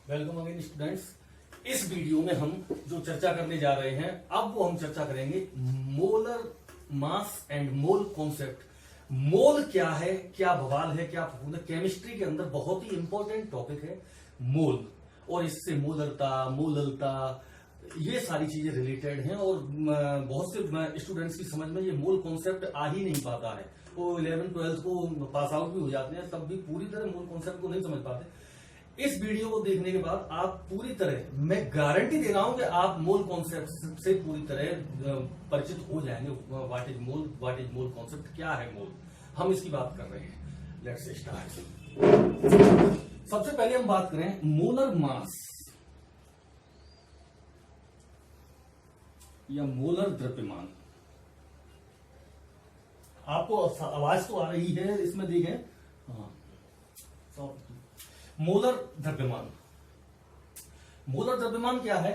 Welcome again students. इस video में हम जो चर्चा करने जा रहे हैं, अब वो हम चर्चा करेंगे molar mass and mole concept. Mole क्या है, क्या बवाल है, क्या फफूंद है। केमिस्ट्री के अंदर बहुत ही इंपॉर्टेंट टॉपिक है मोल, और इससे मोलरता, मोललता, ये सारी चीजें रिलेटेड हैं। और बहुत से स्टूडेंट्स की समझ में ये मोल कॉन्सेप्ट आ ही नहीं पाता है। वो 11th 12th को पास आउट भी हो जाते हैं, तब भी पूरी तरह मोल कॉन्सेप्ट को नहीं समझ पाते। इस वीडियो को देखने के बाद आप पूरी तरह, मैं गारंटी दे रहा हूं कि आप मोल कॉन्सेप्ट से पूरी तरह परिचित हो जाएंगे। व्हाट इज मोल कॉन्सेप्ट, क्या है मोल, हम इसकी बात कर रहे हैं। Let's start. सबसे पहले हम बात करें मोलर मास या मोलर द्रव्यमान। आपको आवाज तो आ रही है इसमें, देखें। हाँ, मोलर द्रव्यमान। मोलर द्रव्यमान क्या है,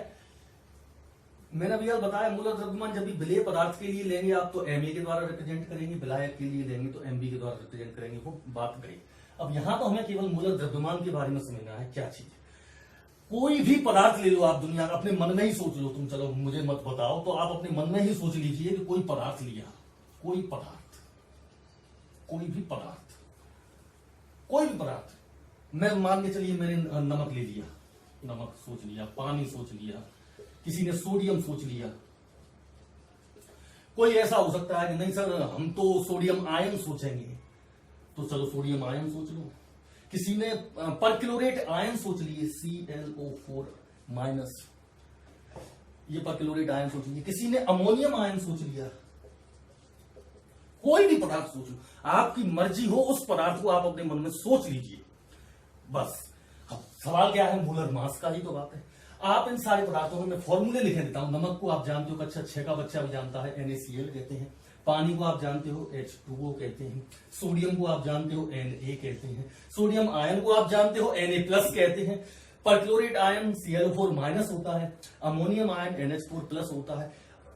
मैंने अभी बताया। मोलर द्रव्यमान जब भी विलेय पदार्थ के लिए लेंगे आप तो एमए के द्वारा रिप्रेजेंट करेंगे, विलायक के लिए लेंगे तो एमबी के द्वारा रिप्रेजेंट करेंगे। वो बात गई। अब यहां तो हमें केवल मोलर द्रव्यमान के बारे में समझना है। क्या चीज, कोई भी पदार्थ ले लो आप दुनिया का, अपने मन में ही सोच लो तुम। चलो मुझे मत बताओ, तो आप अपने मन में ही सोच लीजिए कि कोई पदार्थ लिया, कोई पदार्थ, कोई भी पदार्थ, कोई भी पदार्थ। मैं मान के चलिए मैंने नमक ले लिया, नमक सोच लिया, पानी सोच लिया, किसी ने सोडियम सोच लिया। कोई ऐसा हो सकता है कि नहीं सर हम तो सोडियम आयन सोचेंगे, तो चलो सोडियम आयन सोच लो। किसी ने परक्लोरेट आयन सोच लिए, ClO4 माइनस, ये परक्लोरेट आयन सोच लिए। किसी ने अमोनियम आयन सोच लिया। कोई भी पदार्थ सोच लो, आपकी मर्जी हो, उस पदार्थ को आप अपने मन में सोच लीजिए बस। अब सवाल क्या है, मोलर मास का ही तो बात है। आप इन सारे पदार्थों में मैं फॉर्मूले लिखे देता हूं। नमक को आप जानते हो, कक्षा 6 का बच्चा भी जानता है, NaCl कहते हैं। पानी को आप जानते हो, H2O कहते हैं। सोडियम को आप जानते हो, Na कहते हैं। सोडियम आयन को आप जानते हो, Na+ कहते हैं। परक्लोरेट आयन ClO4 माइनस होता है, अमोनियम आयन NH4+ होता है।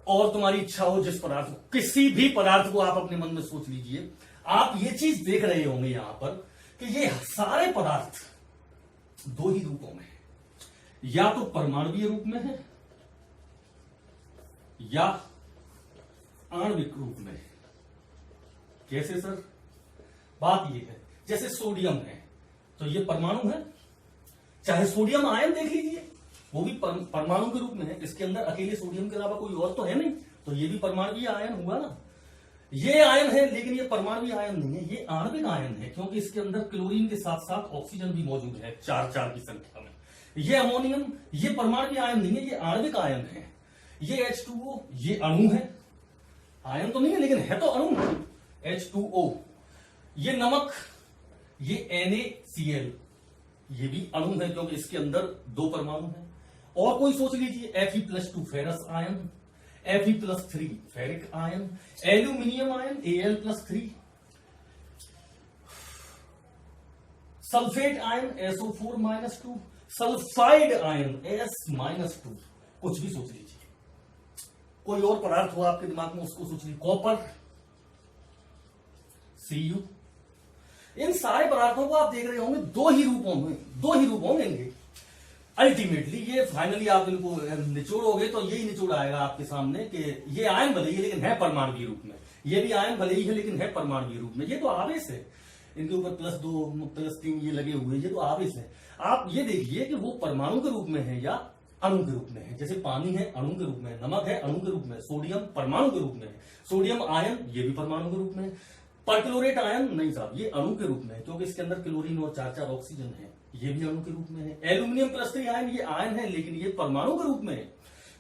और तुम्हारी इच्छा हो जिस पदार्थ को, किसी भी पदार्थ को आप अपने मन में सोच लीजिए। आप ये चीज देख रहे होंगे यहां पर कि ये सारे पदार्थ दो ही रूपों में है, या तो परमाणुवीय रूप में है या आणविक रूप में है। कैसे सर? बात ये है, जैसे सोडियम है तो ये परमाणु है, चाहे सोडियम आयन देख लीजिए, वो भी परमाणु के रूप में है। इसके अंदर अकेले सोडियम के अलावा कोई और तो है नहीं, तो ये भी परमाणुवीय आयन हुआ ना। ये आयन है लेकिन ये परमाणुवीय आयन नहीं है, ये आणविक आयन है, क्योंकि इसके अंदर क्लोरीन के साथ साथ ऑक्सीजन भी मौजूद है 4 की संख्या में। ये अमोनियम, ये परमाणुवीय आयन नहीं है, ये आणविक आयन है। ये H2O, ये अणु है, आयन तो नहीं है लेकिन है तो अणु, H2O। ये नमक, ये NaCl, ये भी अणु है क्योंकि इसके अंदर 2 परमाणु है। और कोई सोच लीजिए, Fe+2 ferrous ion, Fe+3 ferric ion, aluminium ion Al+3, sulphate ion SO4-2, sulphide ion S-2। कुछ भी सोच लीजिए, कोई और पदार्थ हो आपके दिमाग में उसको सोच लीजिए, कॉपर, Cu। इन सारे पदार्थों को आप देख रहे होंगे दो ही रूपों में लेंगे। अल्टीमेटली ये फाइनली आप इनको निचोड़ोगे तो यही निचोड़ आएगा आपके सामने कि ये आयन भले ही लेकिन है परमाणुवीय रूप में, ये भी आयन भले ही है लेकिन है परमाणुवीय रूप में। ये तो आवेश है, इनके ऊपर +2 +3 ये लगे हुए, ये तो आवेश है। आप ये देखिए कि वो परमाणु के रूप में है या अणु के रूप में है। जैसे पानी है अणु के रूप में, नमक है अणु के रूप में, सोडियम परमाणु के रूप में है, सोडियम आयन ये भी परमाणु के रूप में है। परक्लोरेट आयन नहीं साहब, ये अणु के रूप में है क्योंकि इसके अंदर क्लोरीन और 4 ऑक्सीजन है, ये भी अणु के रूप में है। एल्यूमिनियम+3 आयन, ये आयन है लेकिन ये परमाणु के रूप में है।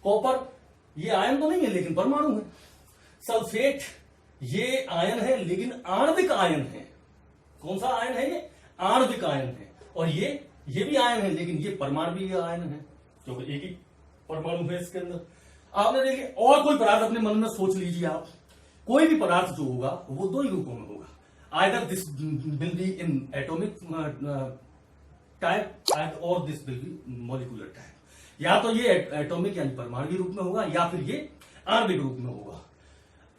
कॉपर, ये आयन तो नहीं है लेकिन परमाणु है। सल्फेट, ये आयन है लेकिन आणविक आयन है। कौन सा आयन है? ये आणविक आयन है। और ये भी आयन है लेकिन ये परमाणुवीय आयन है क्योंकि एक ही परमाणु है इसके अंदर। आपने देखिए, और कोई पदार्थ अपने मन में सोच लीजिए आप, कोई भी पदार्थ जो होगा वो 2 ही रूपों में होगा। Either this will be in atomic type और this will be molecular type. या तो ये एटॉमिक यानी परमाणुवीय रूप में होगा या फिर ये आणविक रूप में होगा।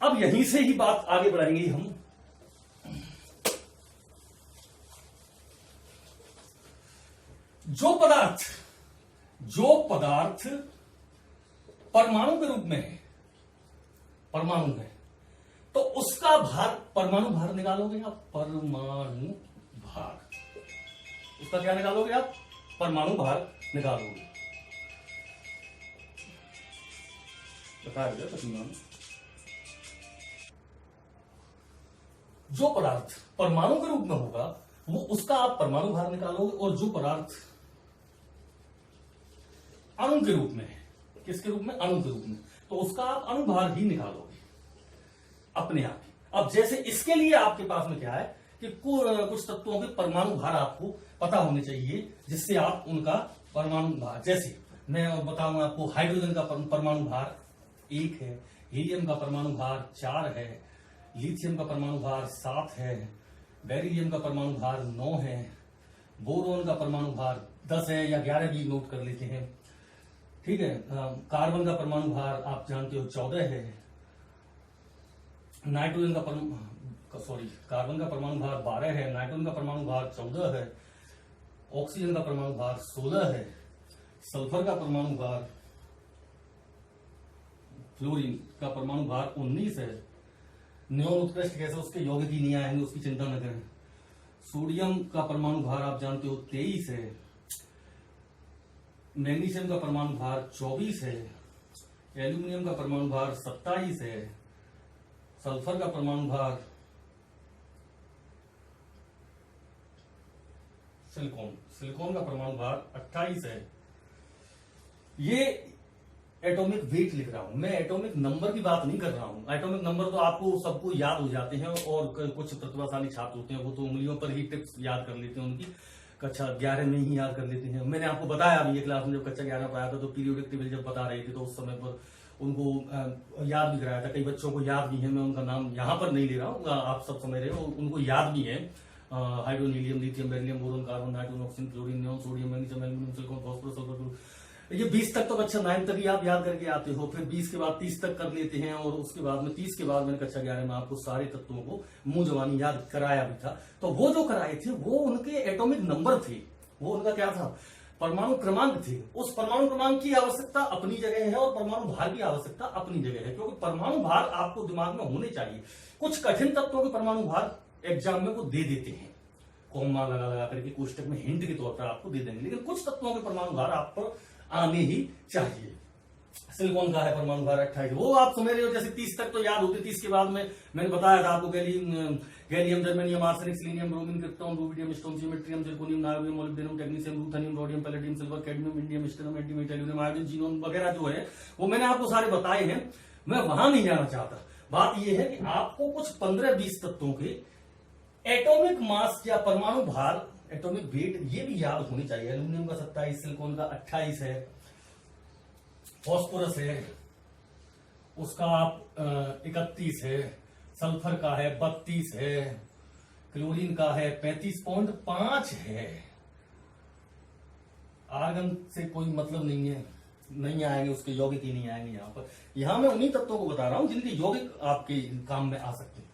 अब यहीं से ही बात आगे बढ़ाएंगे हम। जो पदार्थ जो पदार्थ परमाणु के रूप में है, परमाणु है, तो उसका भार, परमाणु भार निकालोगे आप, परमाणु भार, उसका क्या निकालोगे आप, परमाणु भार निकालोगे। बता दीजिए, जो पदार्थ परमाणु के रूप में होगा वो उसका आप परमाणु भार निकालोगे, और जो पदार्थ अणु के रूप में है, किसके रूप में, अणु के रूप में, तो उसका आप अणु भार ही निकालोगे अपने आप ही। अब जैसे इसके लिए आपके पास में क्या है कि कुछ तत्वों के परमाणु भार आपको पता होने चाहिए, जिससे आप उनका परमाणु भार, जैसे मैं बताऊंगा आपको, हाइड्रोजन का परमाणु भार 1 है, हीलियम का परमाणु भार 4 है, लिथियम का परमाणु भार 7 है, बेरिलियम का परमाणु भार 9 है, बोरोन का परमाणु भार 10 है या 11 भी नोट कर लेते हैं, ठीक है। कार्बन का परमाणु भार आप जानते हो 14 है, नाइट्रोजन का कार्बन का परमाणु भार 12 है, नाइट्रोजन का परमाणु भार 14 है, ऑक्सीजन का परमाणु भार 16 है, सल्फर का परमाणु भार, फ्लोरीन का परमाणु भार 19 है, नियोन उत्कृष्ट गैस है, उसके यौगिक ही नहीं आएंगे, उसकी चिंता न करें। सोडियम का परमाणु भार आप जानते हो 23 है, मैग्नीशियम का परमाणु भार 24 है, एल्यूमिनियम का परमाणु भार 27 है, सल्फर का परमाणु भार, सिलिकॉन का परमाणु भार 28 है। ये एटॉमिक वेट लिख रहा हूं मैं, एटॉमिक नंबर की बात नहीं कर रहा हूं। एटॉमिक नंबर तो आपको सबको याद हो जाते हैं, और कुछ प्रतिभाशाली छात्र होते हैं वो तो उंगलियों पर ही टिप्स याद कर लेते हैं, उनकी कक्षा 11 में ही याद कर लेते हैं। मैंने आपको बताया अभी ये क्लास में, जब कक्षा 11 में पढ़ाया था तो पीरियोडिक टेबल जब बता रहे थे तो उस समय पर उनको याद भी कराया था। कई बच्चों को याद भी है, मैं उनका नाम यहाँ पर नहीं ले रहा हूँ, आप सब समझ रहे हो, उनको याद भी है। Hydrogen, helium, lithium, beryllium, boron, carbon, nitrogen, oxygen, chlorine, neon, sodium, magnesium, aluminium, silicon, phosphorus, sulphur. ये 20 तक तो बच्चा 9 तक ही आप याद करके आते हो, फिर 20 के बाद 30 तक कर लेते हैं, और उसके बाद में 30 के बाद मैंने कक्षा 11 में आपको सारे तत्वों को मुंह जबानी याद कराया भी था। तो वो जो कराए थे वो उनके एटॉमिक नंबर थे, वो उनका क्या था, परमाणु क्रमांक थे। उस परमाणु क्रमांक की आवश्यकता अपनी जगह है और परमाणु भार की आवश्यकता अपनी जगह है, क्योंकि परमाणु भार आपको दिमाग में होने चाहिए। कुछ कठिन तत्वों के परमाणु भार एग्जाम में वो दे देते हैं, कॉमा लगा करके कोष्टक में हिंट के तौर पर आपको दे देंगे, लेकिन कुछ तत्वों के परमाणु भार आप पर आने ही चाहिए। सिलिकॉन का है परमाणु भार 28, वो आप समझ रहे हो, जैसे 30 तक तो याद होते, 30 के बाद में मैंने बताया था आपको, gallium, germanium, arsenic, selenium, bromine, krypton, rubidium, स्टोन, ज्योमेट्रियम, zirconium, niobium, molybdenum, technetium, ruthenium, rhodium, palladium, silver, cadmium, indium, stannum, antimony, aluminium, iodine, xenon वगैरह जो है वो मैंने आपको सारे बताए हैं। मैं वहां नहीं जाना चाहता। बात यह है कि आपको कुछ 15-20 तत्वों के एटॉमिक मास या परमाणु भार, एटॉमिक वेट, ये भी याद होनी चाहिए। एल्यूमिनियम का 27, सिलिकॉन का 28 है, फास्फोरस है उसका आप 31 है, सल्फर का है 32 है, क्लोरीन का है 35.5 है। आर्गन से कोई मतलब नहीं है, नहीं आएंगे, उसके यौगिक ही नहीं आएंगे यहां पर। यहां मैं उन्हीं तत्वों को बता रहा हूं जिनके यौगिक आपके काम में आ सकते हैं।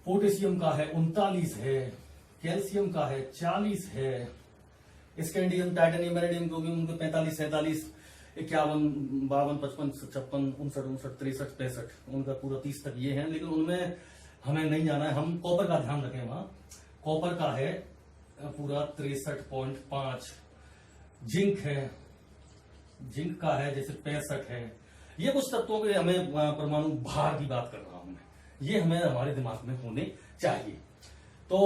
पोटेशियम का है 39 है, कैल्शियम का है 40 है, स्कैंडियम, टाइटेनियम, इरिडियम, क्रोमियम के 45, 47, 51, 52, 55, 56, 59, 59, 63, 65, उनका पूरा 30 तक ये है, लेकिन उनमें हमें नहीं जाना है। हम कॉपर का ध्यान रखें, वहां कॉपर का है पूरा 63.5, जिंक है, जिंक का है जैसे 65 है। ये कुछ तत्वों के हमें परमाणु भार की बात कर रहा हूं मैं, ये हमें हमारे दिमाग में होने चाहिए। तो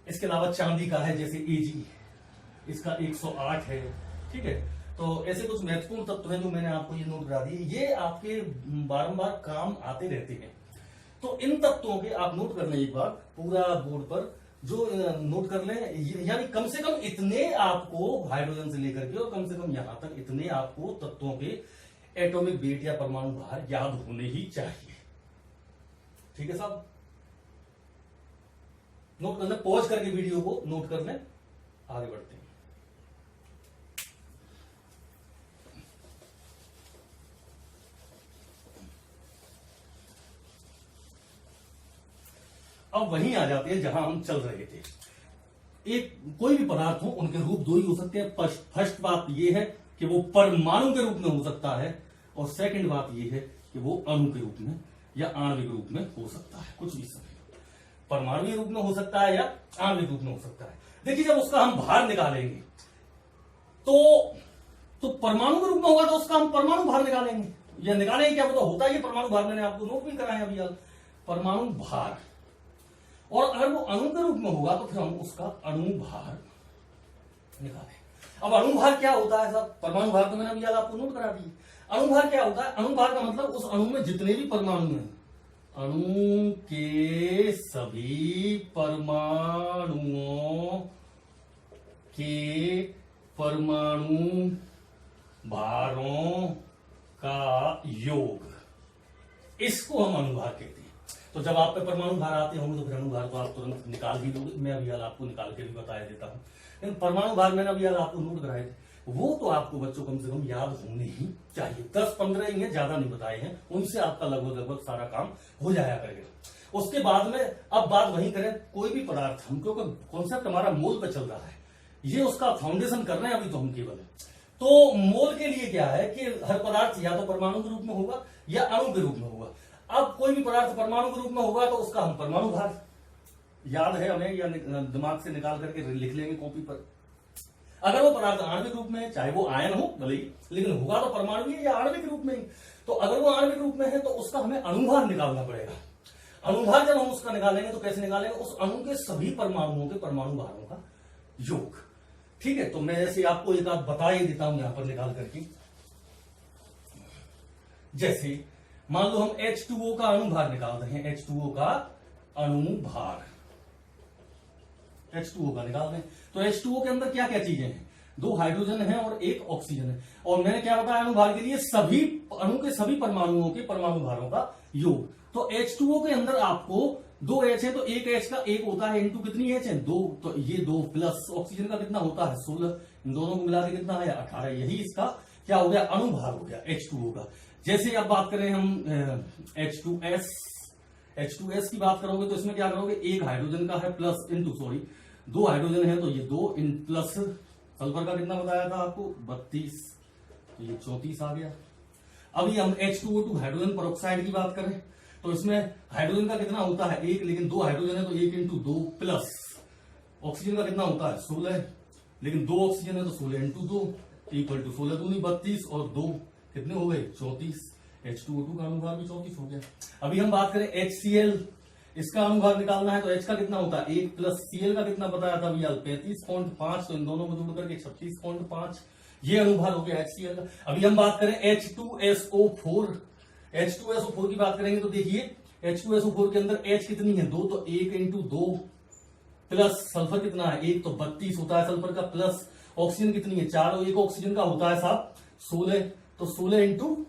इसके अलावा चांदी का है जैसे Ag, इसका 108 है, ठीक है। तो ऐसे कुछ महत्वपूर्ण तत्व हैं जो मैंने आपको ये नोट करा दिए, ये आपके बारंबार काम आते रहते हैं। तो इन तत्वों के आप नोट कर लें एक बार पूरा बोर्ड पर, जो नोट कर लें, यानी कम से कम इतने आपको हाइड्रोजन से लेकर के और कम से कम यहां तक इतने आपको तत्वों के एटॉमिक वेट या परमाणु भार याद होने ही चाहिए। ठीक है साहब, नोट कर लें, पॉज करके वीडियो को नोट कर लें, आगे बढ़ते हैं। अब वहीं आ जाते हैं जहां हम चल रहे थे। एक कोई भी पदार्थ हो उनके रूप दो ही हो सकते हैं। फर्स्ट बात यह है कि वो परमाणु के रूप में हो सकता है, और सेकंड बात यह है कि वो अणु के रूप में या आणविक रूप में हो सकता है। कुछ भी समय परमाणु रूप में हो सकता है या आणविक रूप में हो सकता है। देखिए, जब उसका हम भार निकालेंगे तो परमाणु के रूप में होगा तो उसका हम परमाणु भार निकालेंगे, या निकालेंगे क्या, वो तो होता है परमाणु भार। मैंने आपको नोट भी कराया अभी यार, परमाणु भार। और अगर वो अणु के रूप में होगा तो फिर हम उसका अणु भार निकालें। अब अणु भार क्या होता है साहब? परमाणु भार तो मैंने अभी आपको नोट करा दी। अणु भार क्या होता है? अणु भार का मतलब उस अणु में जितने भी परमाणु हैं, अणु के सभी परमाणुओं के परमाणु भारों का योग, इसको हम अणुभार कहते हैं। तो जब आप पे परमाणु भार आते होंगे तो फिर अणुभार को आप तुरंत निकाल ही लोगे। मैं अभी आपको निकाल के भी बता देता हूं, लेकिन परमाणु भार मैंने अभी आपको नोट कराए थे, वो तो आपको बच्चों कम से कम याद होने ही चाहिए। 10-15 ही है, ज्यादा नहीं बताए हैं, उनसे आपका लगभग सारा काम हो जाया करेगा। उसके बाद में अब बात वही करें, कोई भी पदार्थ, हम क्योंकि कॉन्सेप्ट हमारा मोल पे चल रहा है, ये उसका फाउंडेशन कर रहे हैं अभी तो हम केवल। तो मोल के लिए क्या है कि हर पदार्थ या तो परमाणु के रूप में होगा या अणु के रूप में होगा। अब कोई भी पदार्थ परमाणु के रूप में होगा तो उसका हम परमाणु भार याद है हमें, या दिमाग से निकाल करके लिख लेंगे कॉपी पर। अगर वो पदार्थ आणविक रूप में है, चाहे वो आयन हो भले ही, लेकिन होगा तो परमाणु या आणविक रूप में ही। तो अगर वो आणविक रूप में है तो उसका हमें अणुभार निकालना पड़ेगा। अणुभार जब हम उसका निकालेंगे तो कैसे निकालेंगे? उस अणु के सभी परमाणुओं के परमाणु भारों का योग। ठीक है, तो मैं जैसे आपको एक बात बता ही देता हूं यहां पर निकाल करके। जैसे मान लो हम H2O का अणुभार निकाल रहे हैं, H2O का अणुभार, H2O का निकाल रहे हैं। तो H2O के अंदर क्या क्या चीजें हैं? 2 हाइड्रोजन है और 1 ऑक्सीजन है। और मैंने क्या बताया अणुभार के लिए? सभी अणु के सभी परमाणुओं के परमाणु भारों का योग। तो H2O के अंदर आपको 2 H है, तो 1 H का 1 होता है, इंटू कितनी H है? 2। तो ये 2 प्लस ऑक्सीजन का कितना होता है? 16। इन दोनों को मिला के कितना है? 18। यही इसका क्या हो गया? अणुभार हो गया H2O का। जैसे अब बात करें हम H2S की बात करोगे तो इसमें क्या करोगे? 1 हाइड्रोजन का है प्लस इंटू 2 हाइड्रोजन है तो ये 2 इन प्लस सल्फर का कितना बताया था आपको? 32। तो ये 34 आ गया। अभी हम H2O2 हाइड्रोजन पेरोक्साइड की बात करें तो इसमें हाइड्रोजन का कितना होता है? 1, लेकिन 2 हाइड्रोजन है तो 1 इंटू 2 प्लस ऑक्सीजन का कितना होता है? 16, लेकिन 2 ऑक्सीजन है तो 16 इंटू 2 इक्वल टू 16 दूनी 32 और 2 कितने हो गए? 34। H2O2 का अणुभार भी 34 हो गया। अभी हम बात करें HCl, इसका अणुभार निकालना है तो H का कितना होता है? 1 प्लस Cl का कितना बताया था भैया? 35.5। तो इन दोनों को जोड़ करके 36.5, ये अणुभार हो गया HCl का। अभी हम बात करें H2SO4, H2SO4 की बात करेंगे तो देखिए H2SO4 के अंदर H कितनी है? 2। तो 1 इंटू 2 प्लस सल्फर कितना है? 1। तो 32 होता है सल्फर का, प्लस ऑक्सीजन कितनी है? 4। और 1 ऑक्सीजन का होता है साहब 16। तो 16 इंटू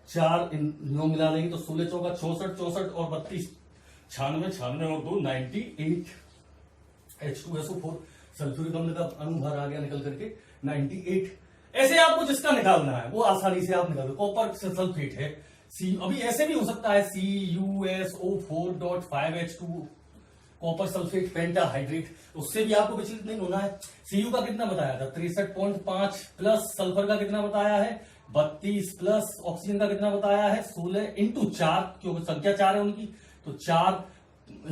4 इन मिला लेंगे तो 16 चौका 64, 64 और 32 96, 96 और 2 98। H2SO4 सल्फ्यूरिक अम्ल का अणुभार आ गया निकल करके 98। ऐसे आपको जिसका निकालना है वो आसानी से आप निकाल दो। कॉपर सल्फेट है अभी ऐसे भी हो सकता है CuSO4.5H2 कॉपर सल्फेट पेंटाहाइड्रेट, उससे भी आपको विचलित नहीं होना है। Cu का कितना बताया था? 63.5 प्लस सल्फर का कितना बताया है? 32 प्लस ऑक्सीजन का कितना बताया है? 16 इंटू 4, क्योंकि संख्या 4 है उनकी, तो 4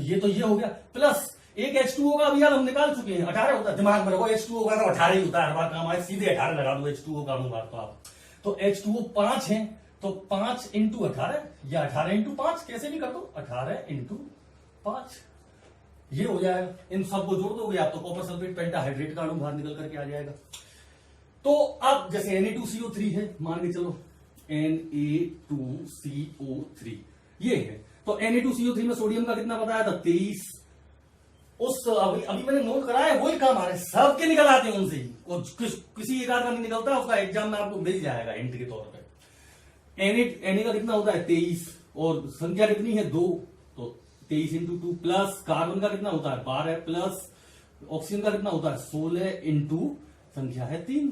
ये तो ये हो गया, प्लस एक H2O का अभी हम निकाल चुके हैं 18 होता है। दिमाग में रखो H2O का तो 18 ही होता है, हर बार काम आए सीधे 18 लगा दो H2O का अणुभार। तो आप तो H2O 5 है तो 5 इंटू 18 या 18 इंटू 5 कैसे भी कर दो, 18 इंटू 5 ये हो जाएगा। इन सबको जोड़ दोगे आप तो कॉपर सल्फेट पेंटाहाइड्रेट का अणुभार निकल करके आ जाएगा। तो अब जैसे Na2CO3 है, मान के चलो Na2CO3 ये है, तो Na2CO3 में सोडियम का कितना बताया था? 23। उस अभी मैंने नोट कराया, वही काम आ रहे हैं, सबके निकल आते हैं उनसे ही, किसी एक आध का नहीं निकलता, उसका एग्जाम में आपको मिल जाएगा हिंट के तौर पर। Na का कितना होता है? 23 और संख्या कितनी है? 2। तो 23 इंटू 2 प्लस कार्बन का कितना होता है? 12 प्लस ऑक्सीजन का कितना होता है? 16 इंटू संख्या है 3।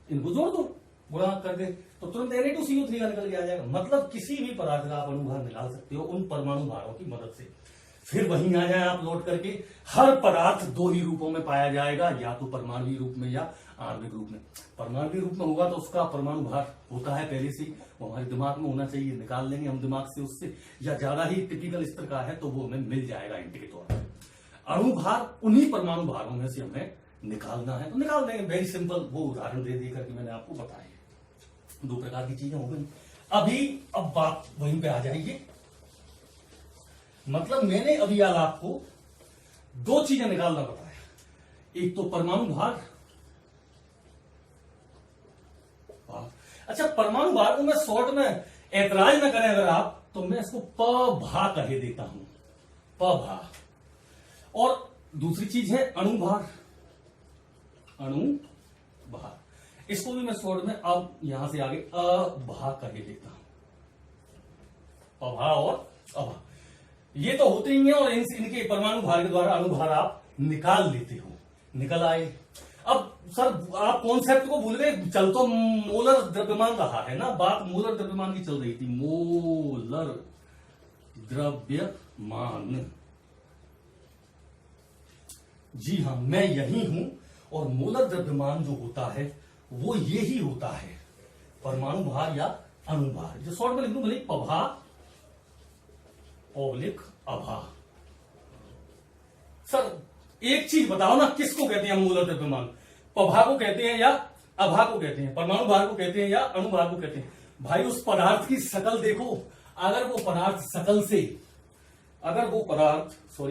इनको जोड़ दो गुणा करके तो तुरंत Na2CO3 का निकल के आ जाएगा। मतलब किसी भी पदार्थ का आप अणुभार निकाल सकते हो उन परमाणु भारों की मदद से। फिर वहीं आ जाए आप लौट करके, हर पदार्थ दो ही रूपों में पाया जाएगा, या तो परमाणु रूप में या आणविक रूप में। परमाणु रूप में होगा तो उसका परमाणु भार होता है पहले से, वो हमारे दिमाग में होना चाहिए, निकाल लेंगे हम दिमाग से उससे, या ज्यादा ही टिपिकल स्तर का है तो वो हमें मिल जाएगा इंट के तौर पर। अणु भार उन्हीं परमाणु भारों में से हमें निकालना है तो निकाल देंगे, वेरी सिंपल। वो उदाहरण दे करके मैंने आपको बताया। दो प्रकार की चीजें हो गई। अब बात वहीं पे आ जाइए, मतलब मैंने अभी यार आपको दो चीजें निकालना बताया, एक तो परमाणु भार। अच्छा, परमाणु भार को मैं शॉर्ट में ऐतराज न करें अगर आप, तो मैं इसको पभा कहे देता हूं, पभा। और दूसरी चीज है अणु भार, अणु भार, इसको भी मैं शॉर्ट में अब यहां से आगे अभा कहे देता हूं, पभा और अभा। ये तो होते ही हैं और इनके परमाणु भार के द्वारा अणु भार आप निकाल लेते हो, निकल आए। अब सर आप कॉन्सेप्ट को भूल गए, चल तो मोलर द्रव्यमान रहा है ना, बात मोलर द्रव्यमान की चल रही थी, मोलर द्रव्यमान। जी हां, मैं यही हूं, और मोलर द्रव्यमान जो होता है वो ये ही होता है, परमाणु भार या अणु भार। जो शॉर्ट में लिख दूं भले पभा ओब्लिक अभा। सर एक चीज बताओ ना, किसको कहते हैं मोलर द्रव्यमान? पभा को कहते हैं या अभा को कहते हैं? परमाणु भार को कहते हैं या अणु भार को कहते हैं? भाई उस पदार्थ की शकल देखो, अगर वो पदार्थ शकल से, अगर वो पदार्थ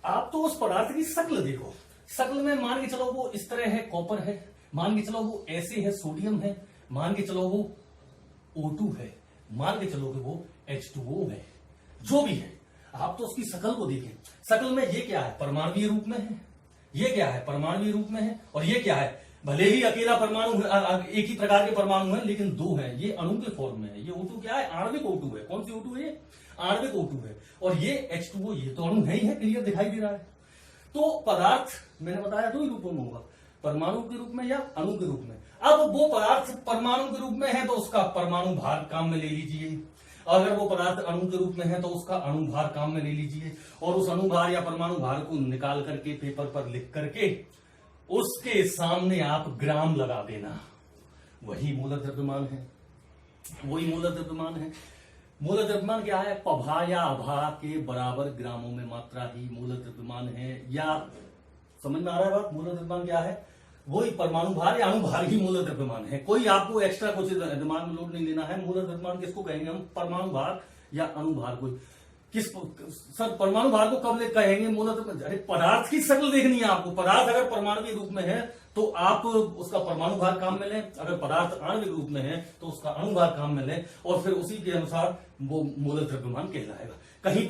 आप तो उस पदार्थ की शक्ल देखो, शक्ल में मान के चलो वो इस तरह है, कॉपर है, मान के चलो वो ऐसे है, सोडियम है, मान के चलो वो O2 है, मान के चलो कि वो H2O है, जो भी है, आप तो उसकी शक्ल को देखें। शक्ल में ये क्या है? परमाणुवीय रूप में है, ये क्या है? परमाणुवीय रूप में है, और ये क्या है? भले ही अकेला परमाणु, एक ही प्रकार के परमाणु है लेकिन दो है, ये अणु के फॉर्म में है। ये O2 क्या है? आणविक O2 है। कौन सी O2 है? आणविक O2 है। और ये H2O, ये तो अणु है ही है, क्लियर दिखाई दे रहा है। तो पदार्थ मैंने बताया दो ही रूपों में होगा, परमाणु के रूप में या अणु के रूप में। अब वो पदार्थ परमाणु के रूप में है तो उसका परमाणु भार काम में ले लीजिए, अगर वो पदार्थ अणु के रूप में है तो उसका अणु भार काम में ले लीजिए, और उस अणु भार या परमाणु भार को निकाल करके पेपर पर लिख करके उसके सामने आप ग्राम लगा देना, वही मूलक द्रव्यमान है, वही मूलक द्रव्यमान है। मूलक द्रव्यमान क्या है? पभा या अभा के बराबर ग्रामों में मात्रा ही मूलक द्रव्यमान है। या समझ में आ रहा है बात? मूलक द्रव्यमान क्या है? वही परमाणु भार या अणु भार ही मूलक द्रव्यमान है। कोई आपको एक्स्ट्रा कुछ दिमाग में लोड नहीं लेना है। मूलक द्रव्यमान किसको कहेंगे हम? परमाणु भार या अणु भार को। किस सर परमाणु भार को कब कहेंगे? मूलक, अरे पदार्थ की शक्ल देखनी है आपको। पदार्थ अगर परमाणु रूप में है तो आप उसका परमाणु भार काम में लें, अगर पदार्थ आणविक रूप में है तो उसका अणु भार काम में लें, और फिर उसी के अनुसार वो मूलक द्रव्यमान कहलाएगा। कहीं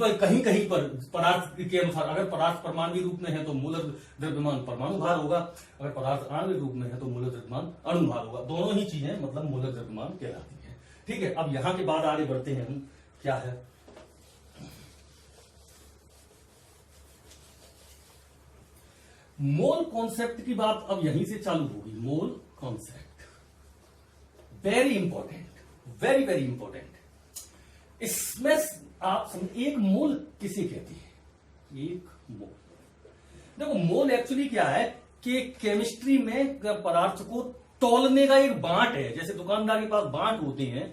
पर पदार्थ के अनुसार, अगर पदार्थ परमाणु रूप में है तो मूलक द्रव्यमान परमाणु भार होगा, अगर पदार्थ आणविक रूप में है तो मूलक द्रव्यमान अणु भार होगा। दोनों ही चीजें मतलब मूलक द्रव्यमान कहलाती है। ठीक है, अब यहां के बाद आगे बढ़ते हैं हम। क्या है? मोल कॉन्सेप्ट की बात अब यहीं से चालू होगी। Mole concept very important, very very important. इसमें आप एक मोल किसे कहते हैं? एक मोल, देखो मोल एक्चुअली क्या है कि केमिस्ट्री में पदार्थ को तौलने का एक बांट है। जैसे दुकानदार के पास बांट होते हैं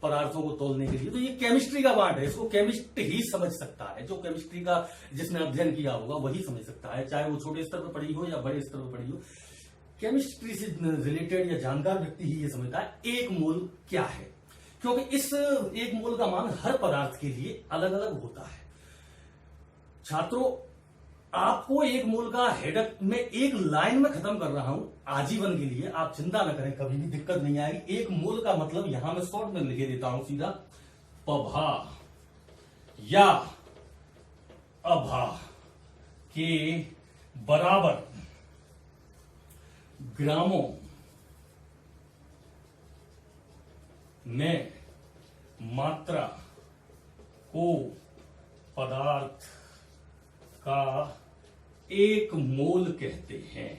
पदार्थों को तौलने के लिए, तो ये केमिस्ट्री का बांट है। इसको केमिस्ट ही समझ सकता है, जो केमिस्ट्री का जिसने अध्ययन किया होगा वही समझ सकता है, चाहे वो छोटे स्तर पर पढ़ी हो या बड़े स्तर पर पढ़ी हो। केमिस्ट्री से रिलेटेड या जानकार व्यक्ति ही ये समझता है एक मोल क्या है, क्योंकि इस एक मोल का मान हर पदार्थ के लिए अलग अलग होता है। छात्रों, आपको एक मोल का हेडक में एक लाइन में खत्म कर रहा हूं आजीवन के लिए, आप चिंता न करें, कभी भी दिक्कत नहीं आएगी। एक मोल का मतलब यहां मैं शॉर्ट में लिखे देता हूं सीधा, पभा या अभा के बराबर ग्रामों में मात्रा को पदार्थ का एक मोल कहते हैं।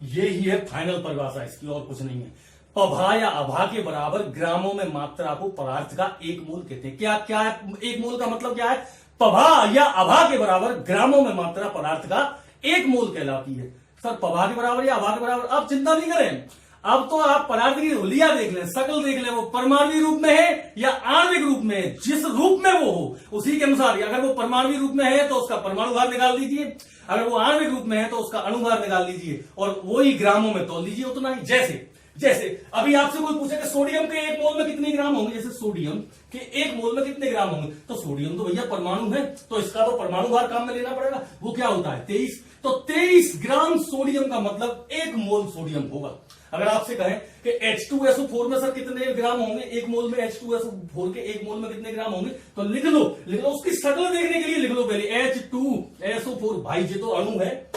यही है फाइनल परिभाषा इसकी, और कुछ नहीं है। पभा या अभा के बराबर ग्रामों में मात्रा को पदार्थ का एक मोल कहते हैं। क्या क्या एक मोल का मतलब क्या है? पभा या अभा के बराबर ग्रामों में मात्रा पदार्थ का एक मोल कहलाती है। सर पभा के बराबर या अभा के बराबर, आप चिंता नहीं करें, अब तो आप पदार्थ की हुलिया देख लें, शकल देख लें, वो परमाणु रूप में है या आणविक रूप में है, जिस रूप में वो हो उसी के अनुसार। अगर वो परमाणु रूप में है तो उसका परमाणु भार निकाल दीजिए, अगर वो आणविक रूप में है तो उसका अणु भार निकाल दीजिए और वही ग्रामों में तोल दीजिए उतना ही। जैसे जैसे अभी आपसे कोई पूछे कि सोडियम के एक मोल में कितने ग्राम होंगे, जैसे सोडियम के एक मोल में कितने ग्राम होंगे, तो सोडियम तो भैया परमाणु है तो इसका तो परमाणु भार काम में लेना पड़ेगा। वो क्या होता है? 23। तो 23 ग्राम सोडियम का मतलब एक मोल सोडियम होगा। अगर आपसे कहें कि H2SO4 में सर कितने ग्राम होंगे, एक मोल में H2SO4 के एक मोल में कितने ग्राम होंगे, तो लिख लो उसकी शक्ल देखने के लिए लिख लो पहले H2SO4। भाई ये तो अणु है,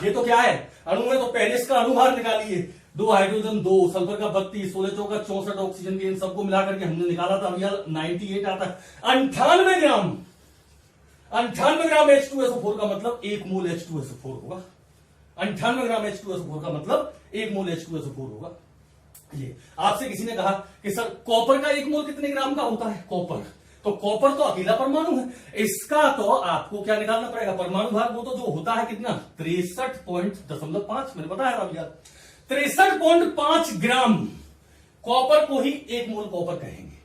ये तो क्या है? अणु है। तो पहले इसका अणुभार निकालिए, 2 हाइड्रोजन 2 सल्फर का 32 16 चौका 64 ऑक्सीजन के, इन सबको मिलाकर के हमने निकाला था भैया 98 आता है। 98 ग्राम H2SO4 का मतलब एक मोल H2SO4 होगा। 98 ग्राम H2SO4 का मतलब एक मोल H2SO4 होगा। ये आपसे किसी ने कहा कि सर कॉपर का एक मोल कितने ग्राम का होता है? कॉपर तो अकेला परमाणु है, इसका तो आपको क्या निकालना पड़ेगा? परमाणु भार। वो तो जो होता है कितना? 63.5 मैंने बताया था भैया, 63.5 ग्राम कॉपर को ही एक मोल कॉपर कहेंगे।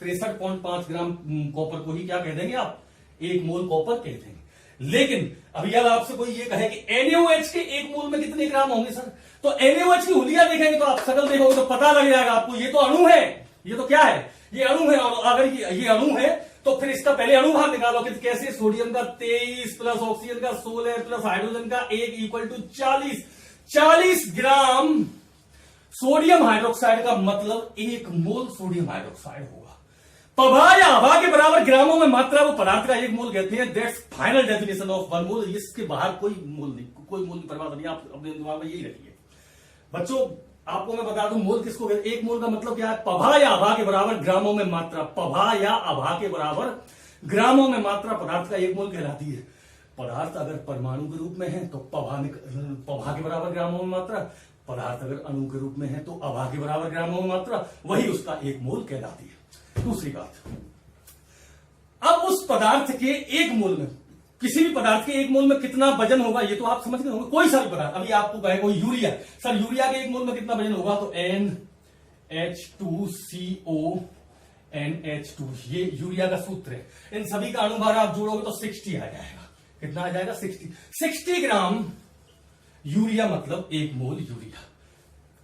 63.5 ग्राम कॉपर को ही क्या कह देंगे आप? एक मोल कॉपर कह देंगे। लेकिन अभी यार आपसे कोई ये कहे कि NaOH के एक मोल में कितने ग्राम होंगे सर, तो NaOH की हुलिया देखेंगे तो आप शकल देखोगे तो पता लग जाएगा आपको, ये तो अणु है। ये तो क्या है? ये अणु है। और अगर ये अणु है तो फिर इसका पहले अणुभार निकालो कि कैसे? सोडियम का 23 प्लस ऑक्सीजन का 16 प्लस हाइड्रोजन का 1 equal to 40 gram sodium hydroxide का मतलब एक मोल सोडियम हाइड्रोक्साइड होगा। पभा या अभा के बराबर ग्रामों में मात्रा को पदार्थ का एक मोल कहते हैं। That's final definition of one mole. इसके बाहर कोई मोल नहीं परिभाषा नहीं, आप अपने दिमाग में यही रखिए बच्चों। आपको मैं बता दूं मोल किसको कहते हैं। एक मोल का मतलब क्या है? पभा या अभा के बराबर ग्रामों में मात्रा। पभा या अभा के बराबर ग्रामों में मात्रा पदार्थ का एक मोल कहलाती है। पदार्थ अगर परमाणु के रूप में है तो पभा के बराबर ग्रामों में मात्रा, पदार्थ अगर अणु के रूप में है तो अभा के बराबर ग्रामों में मात्रा, वही उसका एक मोल कहलाती है। दूसरी बात, अब उस पदार्थ के एक मोल में, किसी भी पदार्थ के एक मोल में कितना वजन होगा ये तो आप समझ गए होंगे। कोई सा भी पदार्थ, अभी आपको कहे कोई यूरिया, सर यूरिया के एक मोल में कितना वजन होगा, तो NH2CO NH2, ये यूरिया का सूत्र है। इन सभी का अणुभार आप जोड़ोगे तो 60 आ जाएगा। कितना आ जाएगा? 60 ग्राम यूरिया मतलब एक मोल यूरिया।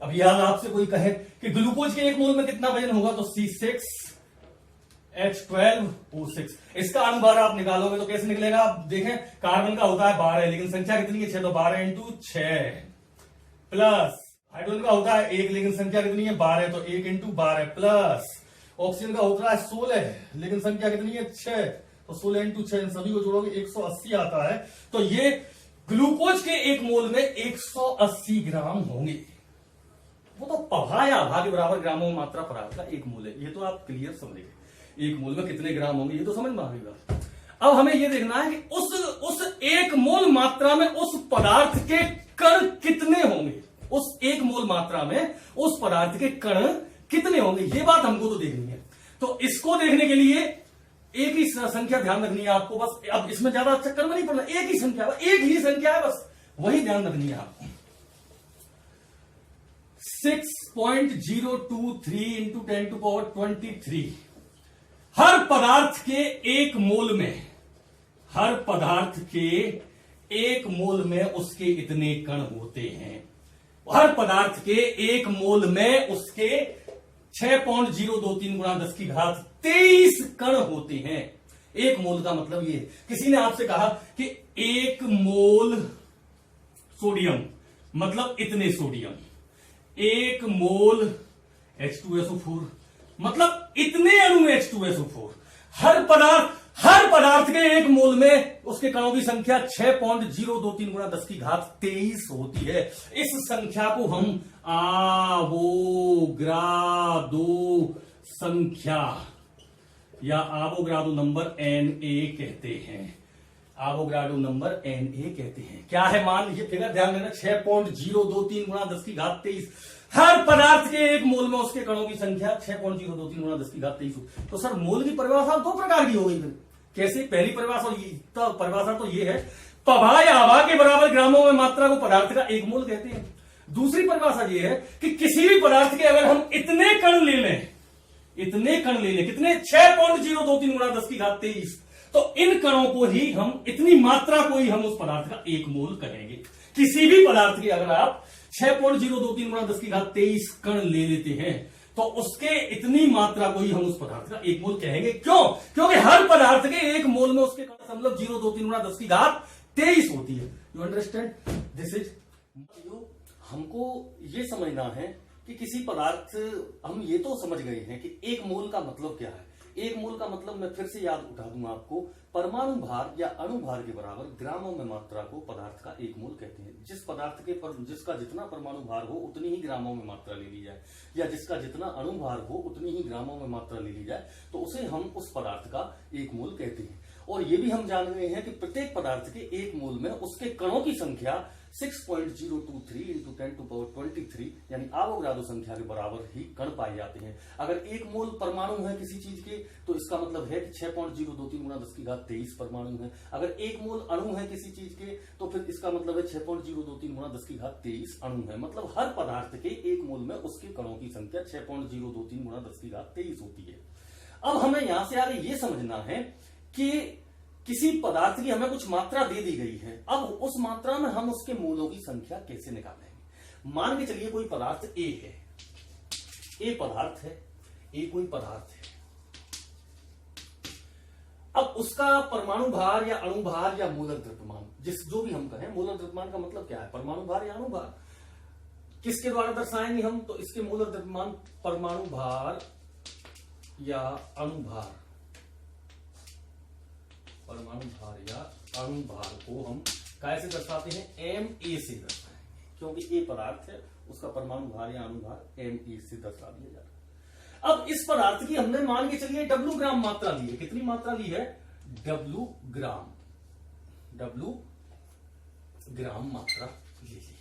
अब यार आपसे कोई कहे कि ग्लूकोज के एक मोल में कितना वजन होगा, तो C6H12O6। इसका अणुभार आप निकालोगे तो कैसे निकलेगा? आप देखें, कार्बन का होता है 12, लेकिन संख्या कितनी है? 6, तो 12 × 6 प्लस हाइड्रोजन का होता है 1, लेकिन संख्या कितनी है? 12, तो 1 × 12 प्लस ऑक्सीजन का होता है 16, लेकिन संख्या कितनी है? 6, तो 16 × 6, इन सभी को जोड़ोगे 180 आता है। तो ये ग्लूकोज के एक मोल में 180 ग्राम होंगे। वो तो पभा या अभा के बराबर ग्रामों में मात्रा पदार्थ का एक मोल है। ये तो आप क्लियर समझेंगे, एक मोल में कितने ग्राम होंगे ये तो समझ में आ गई बात। अब हमें यह देखना है कि उस एक मोल मात्रा में उस पदार्थ के कण कितने होंगे। उस एक मोल मात्रा में उस पदार्थ के कण कितने होंगे, ये बात हमको तो देखनी है। तो इसको देखने के लिए एक ही संख्या ध्यान रखनी है आपको बस। अब इसमें ज्यादा चक्कर में नहीं पड़ना, एक ही संख्या है बस, वही ध्यान रखनी है आपको। 6.023 × 10⁻23। हर पदार्थ के एक मोल में उसके इतने कण होते हैं। हर पदार्थ के एक मोल में उसके 6.023 × 10⁻23 कण होते हैं। एक मोल का मतलब ये, किसी ने आपसे कहा कि एक मोल सोडियम मतलब इतने सोडियम, एक मोल H2SO4 मतलब इतने अणु H2SO4। हर पदार्थ के एक मोल में उसके कणों की संख्या 6.023 × 10⁻23 होती है। इस संख्या को हम आवोगाद्रो संख्या या आवोगाद्रो नंबर Na कहते हैं। आवोगाड्रो नंबर Na कहते हैं। क्या है मान, ये फिगर ध्यान देना, 6.023 × 10⁻23। हर पदार्थ के एक मोल में उसके कणों की संख्या 6.023 गुणा 10 की घात 23। तो सर मोल की परिभाषा दो प्रकार की हो गई। कैसे? पहली परिभाषा तो ये है, पभा या आभा के बराबर ग्रामों में मात्रा को पदार्थ का एक मोल कहते हैं। दूसरी परिभाषा ये है कि किसी भी पदार्थ के अगर हम इतने कण ले लें, कितने 6.023 गुणा 10 की घात 23, तो इन कणों को ही हम, इतनी मात्रा को ही हम उस पदार्थ का एक मोल कहेंगे। किसी भी पदार्थ की अगर आप 6.023 गुणा 10 की घात 23 कण ले लेते हैं तो उसके इतनी मात्रा को ही हम उस पदार्थ का एक मोल कहेंगे। क्यों? क्योंकि हर पदार्थ के एक मोल में उसके 0.023 गुणा 10 की घात 23 होती है। You understand this is. हमको ये समझना है कि किसी पदार्थ, हम ये तो समझ गए हैं कि एक मोल का मतलब क्या है। एक मोल का मतलब मैं फिर से याद उठा दूंगा आपको, परमाणु भार या अणु भार के बराबर ग्रामों में मात्रा को पदार्थ का एक मोल कहते हैं। जिस पदार्थ के जिसका जितना परमाणु भार हो उतनी ही ग्रामों में मात्रा ले ली जाए, या जिसका जितना अणु भार हो उतनी ही ग्रामों में मात्रा ले ली जाए, तो उसे हम उस पदार्थ का एक मोल कहते हैं। और ये भी हम जान गए हैं कि प्रत्येक पदार्थ के एक मोल में उसके कणों की संख्या 6.023 इंटू 10⁻23 यानी आवोगाड्रो संख्या के बराबर ही कण पाए जाते हैं। अगर एक मोल परमाणु है किसी चीज के तो इसका मतलब है कि 6.023 गुणा 10 की घात 23 परमाणु है। अगर एक मोल अणु है किसी चीज के तो फिर इसका मतलब है 6.023 गुणा 10 की घात 23 अणु है। मतलब हर पदार्थ के एक मोल में उसके कणों की संख्या 6.023 गुणा 10 की घात 23 होती है। अब हमें यहां से आगे ये समझना है कि किसी पदार्थ की हमें कुछ मात्रा दे दी गई है, अब उस मात्रा में हम उसके मोलों की संख्या कैसे निकालेंगे। मान के चलिए कोई पदार्थ ए है, ए पदार्थ है, ए कोई पदार्थ है। अब उसका परमाणु भार या अणु भार या मूलक द्रव्यमान, जो भी हम कहें, मूलक द्रव्यमान का मतलब क्या है? परमाणु भार या अणु भार। किसके द्वारा दर्शाएंगे हम? तो इसके मूलक द्रव्यमान परमाणु भार या अणु भार, परमाणु भार या अणु भार को हम कैसे दर्शाते हैं? MA से दर्शाएंगे, क्योंकि ए पदार्थ है, उसका परमाणु भार या अणु भार MA से दर्शा दिया जाता है। अब इस पदार्थ की हमने मान के चलिए W ग्राम मात्रा ली है। कितनी मात्रा ली है? W ग्राम मात्रा ली है।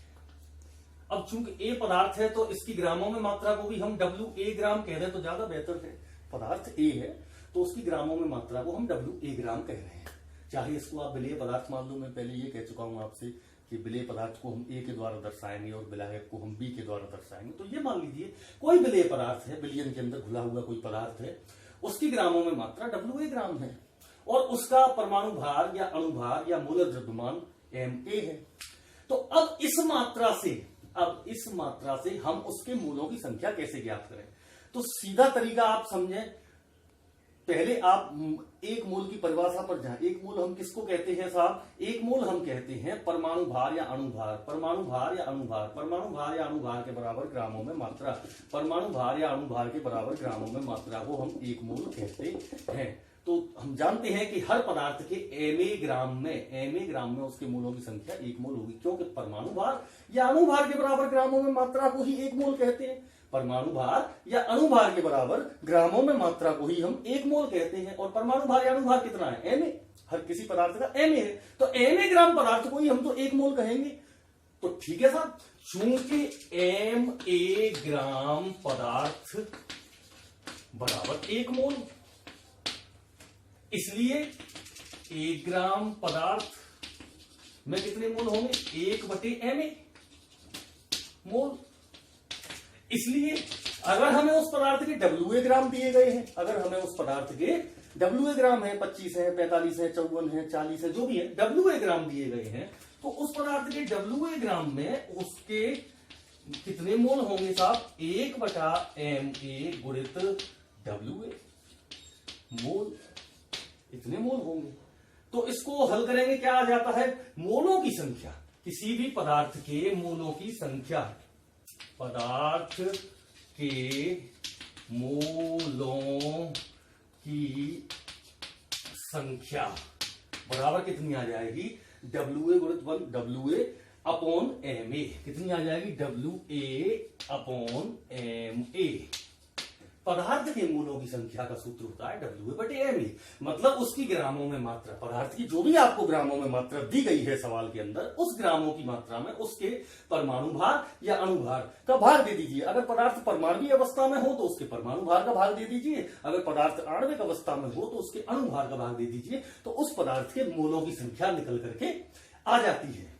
अब चूंकि ए पदार्थ है तो इसकी ग्रामों में मात्रा को भी हम WA ग्राम कह रहे हैं तो ज्यादा बेहतर है। पदार्थ ए है तो उसकी ग्रामों में मात्रा को हम WA ग्राम कह रहे हैं। चाहे इसको आप विलेय पदार्थ मान लो, मैं पहले ये कह चुका हूं आपसे कि विलेय पदार्थ को हम ए के द्वारा दर्शाएंगे और विलायक को हम बी के द्वारा दर्शाएंगे। तो ये मान लीजिए कोई विलेय पदार्थ है, विलयन के अंदर घुला हुआ कोई पदार्थ है, उसकी ग्रामों में मात्रा WA ग्राम है और उसका परमाणु भार या अणु भार या मूलक द्रव्यमान MA है। तो अब इस मात्रा से हम उसके मूलों की संख्या कैसे ज्ञात करें? तो सीधा तरीका आप समझें, पहले आप एक मोल की परिभाषा पर जाएं। एक मोल हम किसको कहते हैं साहब? एक मोल हम कहते हैं परमाणु भार या अणु भार। परमाणु भार या अणु भार, परमाणु भार या अणु भार के बराबर ग्रामों में मात्रा, परमाणु भार या अणु भार के बराबर ग्रामों में मात्रा को हम एक मोल कहते हैं। तो हम जानते हैं कि हर पदार्थ के MA ग्राम में उसके मोलों की संख्या एक मोल होगी, क्योंकि परमाणु भार या अणु भार के बराबर ग्रामों में मात्रा को ही एक मोल कहते हैं। परमाणु भार या अणु भार के बराबर ग्रामों में मात्रा को ही हम एक मोल कहते हैं। और परमाणु भार या अणु भार कितना है? MA। हर किसी पदार्थ का MA है, तो MA ग्राम पदार्थ को ही हम तो एक मोल कहेंगे। तो ठीक है साहब, चूंकि MA ग्राम पदार्थ बराबर एक मोल, इसलिए 1 ग्राम पदार्थ में कितने मोल होंगे? 1/MA मोल। इसलिए अगर हमें उस पदार्थ के WA ग्राम दिए गए हैं, अगर हमें उस पदार्थ के WA ग्राम है, 25 है, 45 है, 54 है, 40 है, जो भी है, WA ग्राम दिए गए हैं, तो उस पदार्थ के WA ग्राम में उसके कितने मोल होंगे साहब? 1/MA गुणित WA मोल, इतने मोल होंगे। तो इसको हल करेंगे, क्या आ जाता है? मोलों की संख्या, किसी भी पदार्थ के मोलों की संख्या, पदार्थ के मोलों की संख्या बराबर कितनी आ जाएगी? WA गुणित 1 WA अपॉन MA। कितनी आ जाएगी? WA upon MA। पदार्थ के मोलों की संख्या का सूत्र होता है WA/ME, मतलब उसकी ग्रामों में मात्रा, पदार्थ की जो भी आपको ग्रामों में मात्रा दी गई है सवाल के अंदर, उस ग्रामों की मात्रा में उसके परमाणु भार या अणुभार का भार दे दीजिए। अगर पदार्थ परमाणु अवस्था में हो तो उसके परमाणु भार का भाग दे दीजिए, अगर पदार्थ आणविक अवस्था में हो तो उसके अणुभार का भाग दे दीजिए, तो उस पदार्थ के मोलों की संख्या निकल करके आ जाती है।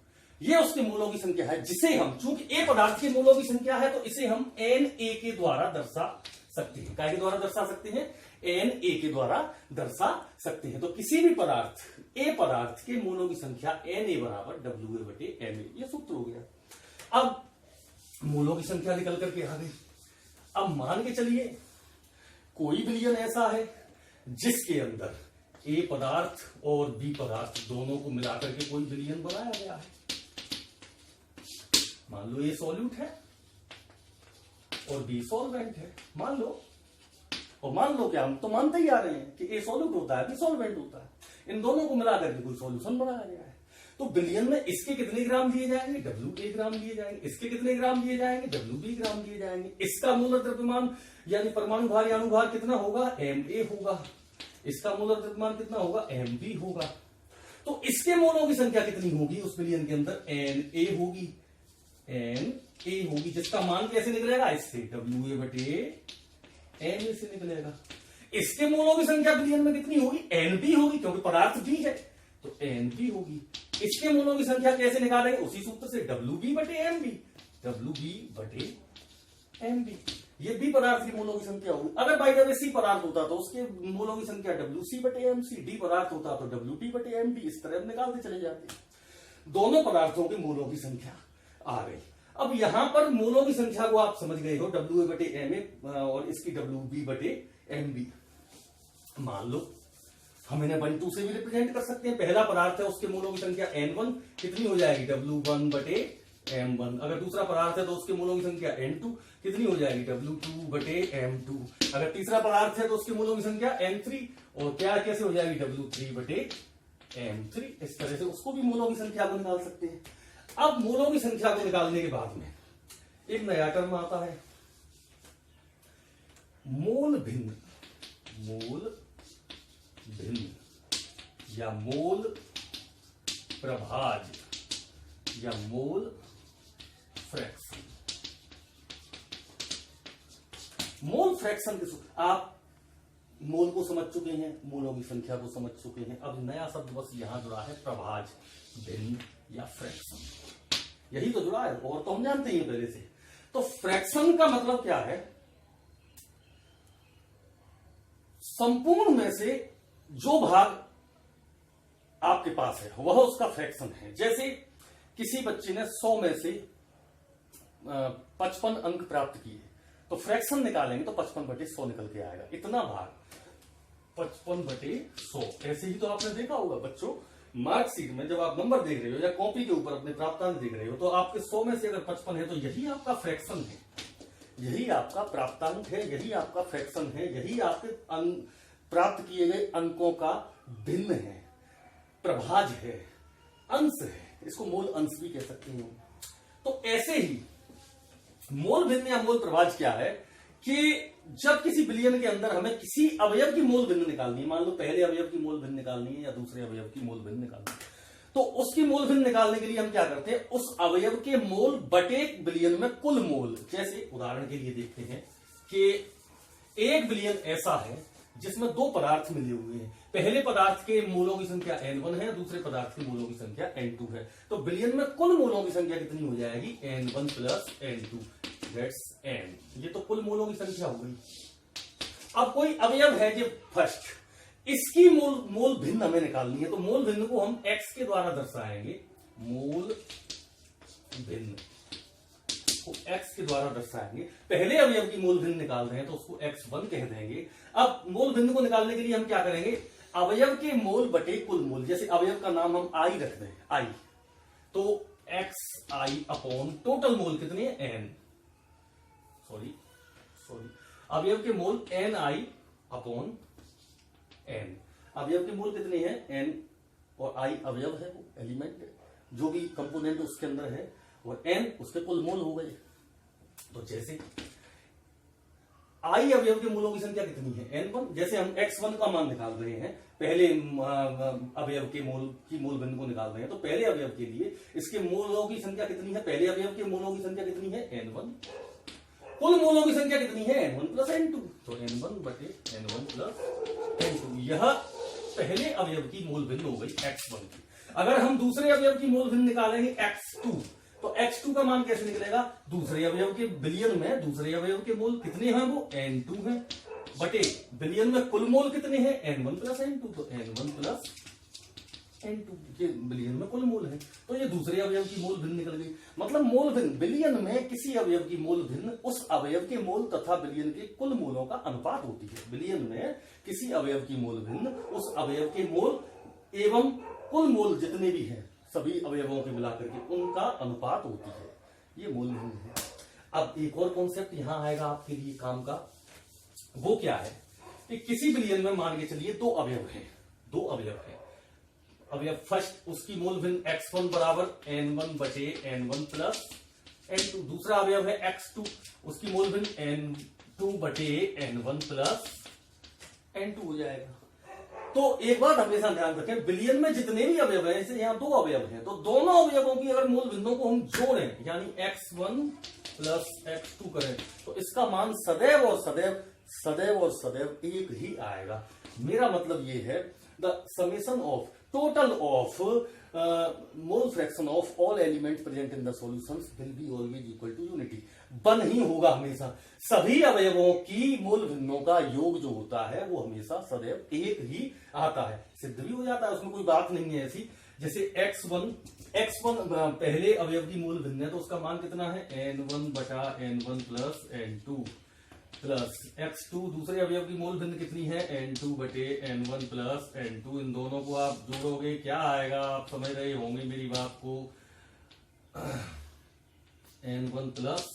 ये उसके मोलों की संख्या है, जिसे हम, चूंकि ए पदार्थ के मोलों की संख्या है तो इसे हम Na के द्वारा दर्शा सकते हैं। क्या के द्वारा दर्शा सकते हैं? Na के द्वारा दर्शा सकते हैं। तो किसी भी पदार्थ, ए पदार्थ के मोलों की संख्या Na बराबर WA/ME, ये सूत्र हो गया। अब मोलों की संख्या निकल करके आ गई। अब मान के चलिए कोई विलयन ऐसा है जिसके अंदर ए पदार्थ और बी पदार्थ दोनों को मिलाकर के कोई विलयन बनाया गया है। मान लो ए सॉल्यूट है और बी सॉल्वेंट है, मान लो। और मान लो क्या, हम तो मानते ही आ रहे हैं कि ए सॉल्यूट होता है, बी सॉल्वेंट होता है। इन दोनों को मिलाकर के कोई सॉल्यूशन बनाया गया है। तो विलयन में इसके कितने ग्राम दिए जाएंगे? WA ग्राम दिए जाएंगे। इसके कितने ग्राम दिए जाएंगे? WB ग्राम दिए जाएंगे। इसका मूलक द्रव्यमान यानी परमाणु भार या अणुभार कितना होगा? Ma होगा। इसका मूलक द्रव्यमान कितना होगा? Mb होगा। तो इसके मोलों की संख्या कितनी होगी उस विलयन के अंदर? Na होगी, Na होगी, जिसका मान कैसे निकलेगा? इससे WA/ME से निकलेगा। इसके मोलों की संख्या विलयन में कितनी होगी? Nb होगी, क्योंकि पदार्थ भी है तो Nb होगी। इसके मोलों की संख्या कैसे निकालेंगे? उसी सूत्र से WB/MB, WB/MB। ये बी पदार्थ की मोलों की संख्या होगी। अगर बाई द वे सी पदार्थ होता तो उसके मोलों की संख्या WC/MC, डी पदार्थ होता तो WT/MB। इस तरह निकालते चले जाते। दोनों पदार्थों के मोलों की संख्या आ गई। अब यहां पर मोलों की संख्या को आप समझ गए हो, WA/MA और इसकी WB/MB। मान लो हम इन्हें 1, 2 से भी रिप्रेजेंट कर सकते हैं। पहला पदार्थ है, उसके मोलों की संख्या N1 कितनी हो जाएगी? W1/M1। अगर दूसरा पदार्थ है तो उसके मोलों की संख्या N2 कितनी हो जाएगी? W2/M2। अगर तीसरा पदार्थ है तो उसके मोलों की संख्या N3, और क्या कैसे हो जाएगी? W3/M3। इस तरह से उसको भी मोलों की संख्या को निकाल सकते हैं। अब मोलों की संख्या को निकालने के बाद में एक नया टर्म आता है, मोल भिन्न। मोल भिन्न या मोल प्रभाज या मोल फ्रैक्शन। मोल फ्रैक्शन के सूत्र, आप मोल को समझ चुके हैं, मोलों की संख्या को समझ चुके हैं। अब नया शब्द बस यहां जुड़ा है, प्रभाज, भिन्न या फ्रैक्शन। यही तो जुड़ा है, और तो हम जानते ही हैं पहले से। तो फ्रैक्शन का मतलब क्या है? संपूर्ण में से जो भाग आपके पास है वह उसका फ्रैक्शन है। जैसे किसी बच्चे ने 100 में से 55 अंक प्राप्त किए, तो फ्रैक्शन निकालेंगे तो 55/100 निकल के आएगा। इतना भाग 55/100। ऐसे ही तो आपने देखा होगा बच्चों, मार्कशीट में जब आप नंबर देख रहे हो या कॉपी के ऊपर अपने प्राप्तांक देख रहे हो, तो आपके 100 में से अगर 55 है तो यही आपका फ्रैक्शन है, यही आपका प्राप्तांक है, यही आपका फ्रैक्शन है, यही आपके प्राप्त किए गए अंकों का भिन्न है, प्रभाज है, अंश है। इसको मोल अंश भी कह सकते हैं। तो ऐसे ही मोल भिन्न या मोल प्रभाज क्या है कि जब किसी विलयन के अंदर हमें किसी अवयव की मोल भिन्न निकालनी है, मान लो पहले अवयव की मोल भिन्न निकालनी है या दूसरे अवयव की मोल भिन्न निकालनी है, तो उसकी मोल भिन्न निकालने के लिए हम क्या करते हैं? उस अवयव के मोल बटे विलयन में कुल मोल। जैसे उदाहरण के लिए देखते हैं कि एक विलयन ऐसा है जिसमें 2 पदार्थ मिले हुए हैं। पहले पदार्थ के मोलों की संख्या N1 है, दूसरे पदार्थ के मोलों की संख्या N2 है। तो विलयन में कुल मोलों की संख्या कितनी हो जाएगी? N1 + N2, that's N। ये तो कुल मोलों की संख्या हो गई। अब कोई अवयव है जो फर्स्ट, इसकी मोल भिन्न हमें निकालनी है, तो मोल भिन्न को हम x के द्वारा दर्शाएंगे। मोल भिन्न को x के द्वारा दर्शाएंगे। पहले अवयव की मोल भिन्न निकाल रहे हैं तो उसको x1 कह देंगे। अब मोल भिन्न को निकालने के लिए हम क्या करेंगे? अवयव के मोल बटे कुल मोल। जैसे अवयव का नाम हम I रख दें, I, तो xi/ टोटल मोल कितने हैं? n। सॉरी, अवयव के मोल ni/n। अवयव के मोल कितने हैं? n, और I अवयव है, वो एलिमेंट जो भी कंपोनेंट उसके अंदर है, और n उसके कुल मोल हो गए। तो जैसे आई अवयव के मूलों की संख्या कितनी है, n1। जैसे हम x1 का मान निकाल रहे हैं, पहले अवयव के मूल भिन्न को निकाल रहे हैं, तो पहले अवयव के लिए इसके मूलों की संख्या कितनी है, पहले अवयव के मूलों की संख्या कितनी है, n1। कुल मूलों की संख्या कितनी है, n1 प्लस n2, तो n1 बटे n1 प्लस n2। यह पहले अवयव की मूल भिन्न हो गई x1 की। अगर हम दूसरे अवयव की मूल भिन्न निकालेंगे x2, तो x2 का मान कैसे निकलेगा, दूसरे अवयव के बिलियन में दूसरे अवयव के मूल कितने हैं, वो n2 हैं, बटे बिलियन में कुल मूल कितने हैं, n1 प्लस n2, तो n1 प्लस n2 के बिलियन में कुल मूल है, तो ये दूसरे अवयव की मूल भिन्न निकल गई। मतलब मूल भिन्न बिलियन में किसी अवयव की मूल भिन्न उस अवयव के मूल तथा बिलियन के कुल मूलों का अनुपात होती है। बिलियन में किसी अवयव की मूल भिन्न उस अवयव के मूल एवं कुल मूल जितने भी हैं सभी अवयवों के मिलाकर के उनका अनुपात होती है, ये मूल भिन्न है। अब एक और कॉन्सेप्ट यहां आएगा आपके लिए काम का, वो क्या है कि किसी बिलियन में मान के चलिए दो अवयव हैं, अवयव फर्स्ट उसकी मूल भिन्न x1 बराबर n1 बटे n1 प्लस n2, दूसरा अवयव है x2 उसकी मूल भिन्न n2 बटे n1 प्लस n2 हो जाएगा। तो एक बात हमेशा ध्यान रखें, बिलियन में जितने भी अवयव हैं, जैसे यहाँ दो अवयव हैं, तो दोनों अवयवों की अगर मूल भिन्नों को हम जोड़ें यानी x1 प्लस x2 करें, तो इसका मान सदैव और सदैव एक ही आएगा। मेरा मतलब ये है the summation of total of mole fraction of all elements present in the solutions will be always equal to unity. One ही होगा हमेशा, सभी अवयवों की मूल भिन्नों का योग जो होता है वो हमेशा सदैव एक ही आता है, सिद्ध भी हो जाता है, उसमें कोई बात नहीं है ऐसी। जैसे x1 पहले अवयव की मूल भिन्न है तो उसका मान कितना है, n1 बटा n1 plus n2 plus x2 दूसरे अवयव की मूल भिन्न कितनी है, n2 बटे n1 प्लस n2। इन दोनों को आप जोड़ोगे क्या आएगा, आप समझ रहे होंगे मेरी बात को, n1 plus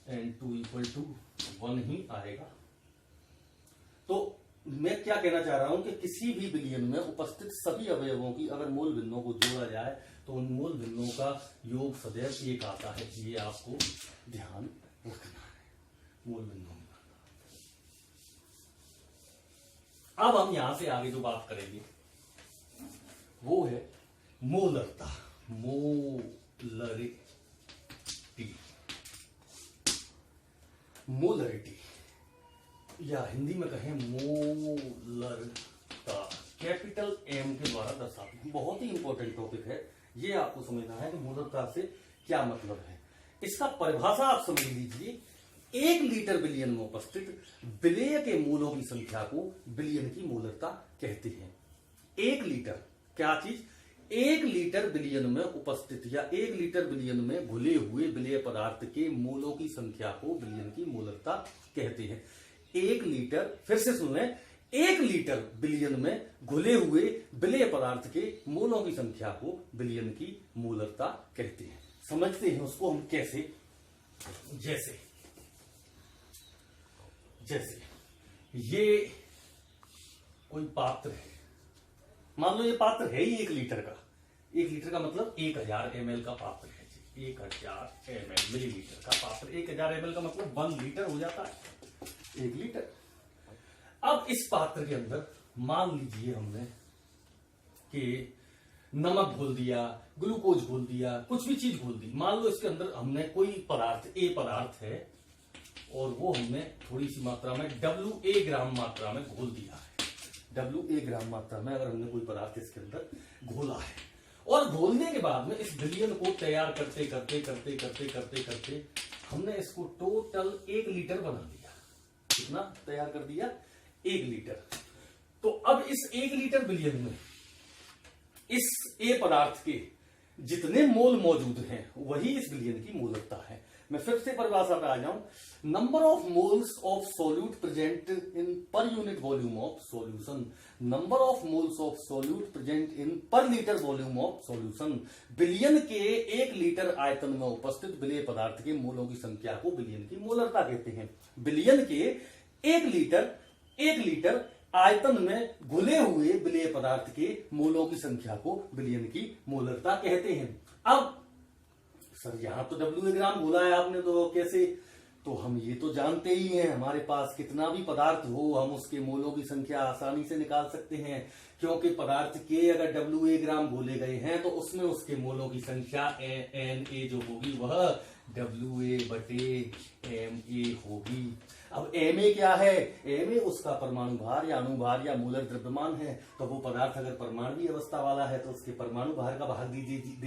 n2 equal to 1 ही आएगा। तो मैं क्या कहना चाह रहा हूं कि किसी भी बिलियन में उपस्थित सभी अवयवों की अगर मूल भिन्नों को जोड़ा जाए तो उन मूल भिन्नों का योग सदैव एक आता है, ये आपको ध्यान रखना है मूल भिन्नों में। अब हम यहां से आगे जो बात करेंगे वो है मोलरता, मोलरिटी या हिंदी में कहें मोलरता, कैपिटल एम के द्वारा दर्शाते हैं। बहुत ही इंपॉर्टेंट टॉपिक है, ये आपको समझना है कि मोलरता से क्या मतलब है। इसका परिभाषा आप समझ लीजिए, 1 लीटर बिलियन में उपस्थित विलेय के मूलों की संख्या को बिलियन की मोलरता कहते हैं। 1 लीटर क्या चीज, 1 लीटर बिलियन में उपस्थित या 1 लीटर बिलियन में घुले हुए विलेय पदार्थ के मूलों की संख्या को बिलियन की मोलरता कहते हैं। 1 लीटर, फिर से सुन लें, 1 लीटर बिलियन में घुले हुए विलेय पदार्थ के मूलों की संख्या को बिलियन की मोलरता कहते हैं। समझते हैं उसको हम कैसे, जैसे ये कोई पात्र है, मान लो ये पात्र है ही 1 लीटर का, 1 लीटर का मतलब 1000 ml का पात्र है, 1000 ml मिलीलीटर का पात्र, 1000 ml का मतलब 1 लीटर हो जाता है, 1 लीटर। अब इस पात्र के अंदर मान लीजिए हमने कि नमक घोल दिया, ग्लूकोज घोल दिया, कुछ भी चीज घोल दी। मान लो इसके अंदर हमने कोई पदार्थ A पदार्थ है और वो हमने थोड़ी सी मात्रा में WA ग्राम मात्रा में घोल दिया है। WA ग्राम मात्रा में अगर हमने कोई पदार्थ इसके अंदर घोला है और घोलने के बाद में इस बिलियन को तैयार करते करते हमने इसको टोटल 1 लीटर बना दिया। कितना तैयार कर दिया, 1 लीटर। तो अब इस 1 लीटर बिलियन में इस A पदार्थ के जितने मोल मौजूद हैं वही इस बिलियन की मोलरता है। मैं फिर से परिभाषा पे आ जाऊं, number of moles of solute present in per unit volume of solution, number of moles of solute present in per litre volume of solution. Billion के 1 लीटर आयतन में उपस्थित विलेय पदार्थ के मोलों की संख्या को बिलियन की मोलरता कहते हैं। बिलियन के 1 लीटर आयतन में घुले हुए विलेय पदार्थ के मोलों की संख्या को बिलियन की मोलरता कहते हैं। अब सर यहां तो WA ग्राम घोला है आपने, तो कैसे, तो हम ये तो जानते ही हैं, हमारे पास कितना भी पदार्थ हो हम उसके मोलों की संख्या आसानी से निकाल सकते हैं, क्योंकि पदार्थ के अगर WA ग्राम बोले गए हैं तो उसमें उसके मोलों की संख्या Na जो होगी वह WA/Ma होगी। अब Ma क्या है? Ma उसका परमाणु भार या अणुभार या मूलक द्रव्यमान है। तो वो पदार्थ अगर परमाणु अवस्था वाला है तो उसके परमाणु भार का भाग दे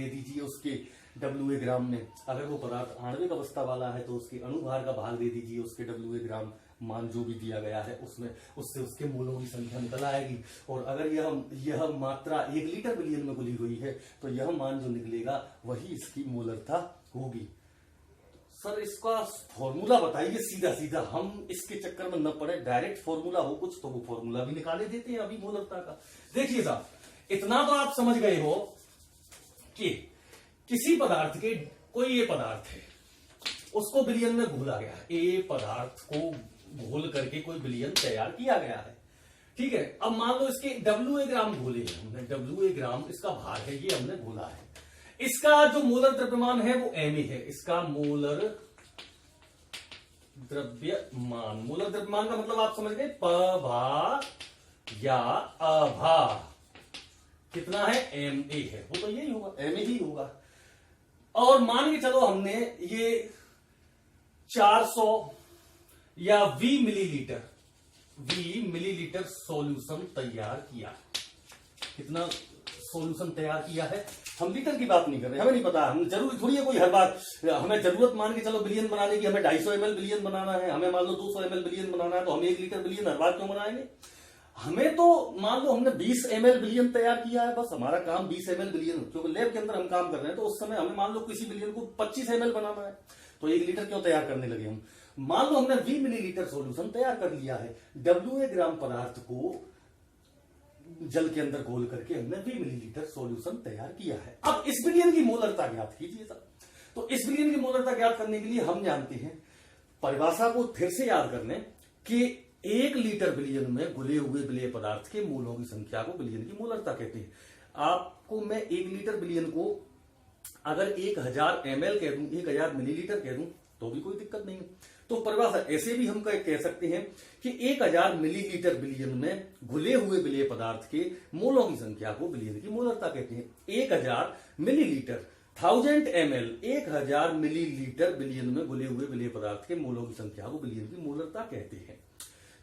दीजिए उसके WA ग्राम में। अगर वो पदार्थ आणविक अवस्था वाला है तो उसके अणुभार का भाग दे दीजिए उसके WA ग्राम मान जो भी दिया गया है उसमें, उससे उसके मोलों की संख्या निकल आएगी। और अगर यह मात्रा 1 लीटर बिलियन में घुली हुई है तो यह मान जो निकलेगा वही इसकी मोलरता होगी। सर इसका फॉर्मूला बताइए सीधा सीधा, हम इसके चक्कर में न पड़े, डायरेक्ट फॉर्मूला हो कुछ तो वो फॉर्मूला भी निकाले देते हैं अभी मोलरता का। देखिए साहब, इतना तो आप समझ गए हो कि किसी पदार्थ के, कोई ये पदार्थ है उसको बिलियन में घोला गया है, ए पदार्थ को घोल करके कोई बिलियन तैयार किया गया है, ठीक है। अब मान लो इसके WA ग्राम घोले हैं हमने, WA ग्राम इसका भार है, ये हमने घोला है। इसका जो मोलर द्रव्यमान है वो Ma है, इसका मोलर द्रव्यमान, मोलर द्रव्यमान का मतलब आप समझ गए, पभा या अभा कितना है? Ma है, वो तो यही होगा, Ma ही होगा। और मान के चलो हमने ये 400 या V मिलीलीटर सॉल्यूशन तैयार किया। कितना सॉल्यूशन तैयार किया है? हम लीटर की बात नहीं कर रहे, हमें नहीं पता, हम जरूरी थोड़ी है कोई हर बात, हमें जरूरत मान के चलो बिलियन बनाने की, हमें 250 ml बिलियन बनाना है, हमें मान लो 200 ml बिलियन बनाना है, तो हम 1 लीटर बिलियन हर बार क्यों बनाएंगे? हमें तो मान लो हमने 20 ml बिलियन तैयार किया है, बस हमारा काम 20 ml बिलियन, क्योंकि लैब के अंदर हम काम कर रहे हैं तो उस समय हमें मान लो किसी बिलियन को 25 ml बनाना है, तो 1 लीटर क्यों तैयार करने लगे हम? मान लो हमने 20 मिलीलीटर सॉल्यूशन तैयार कर लिया है, WA ग्राम पदार्थ को जल के अंदर घोल करके हमने 20 मिलीलीटर सॉल्यूशन तैयार किया है। अब इस बिलियन की मोलरता ज्ञात कीजिए साहब। तो इस बिलियन की मोलरता ज्ञात करने के लिए हम जानते हैं, परिभाषा को फिर से याद कर लें कि 1 लीटर बिलियन में घुले हुए विलेय पदार्थ के मोलों की संख्या को बिलियन की मोलरता कहते हैं। आपको मैं 1 लीटर बिलियन को अगर 1000 ml कह दूं, 1000 मिलीलीटर कह दूं तो भी कोई दिक्कत नहीं है। तो परिभाषा ऐसे भी हम कह सकते हैं कि 1000 मिलीलीटर बिलियन में घुले हुए विलेय पदार्थ के मोलों की संख्या को बिलियन की मोलरता कहते हैं। 1000 मिलीलीटर 1000 ml 1000 मिलीलीटर बिलियन में घुले हुए विलेय पदार्थ के मोलों की संख्या को बिलियन की मोलरता कहते हैं।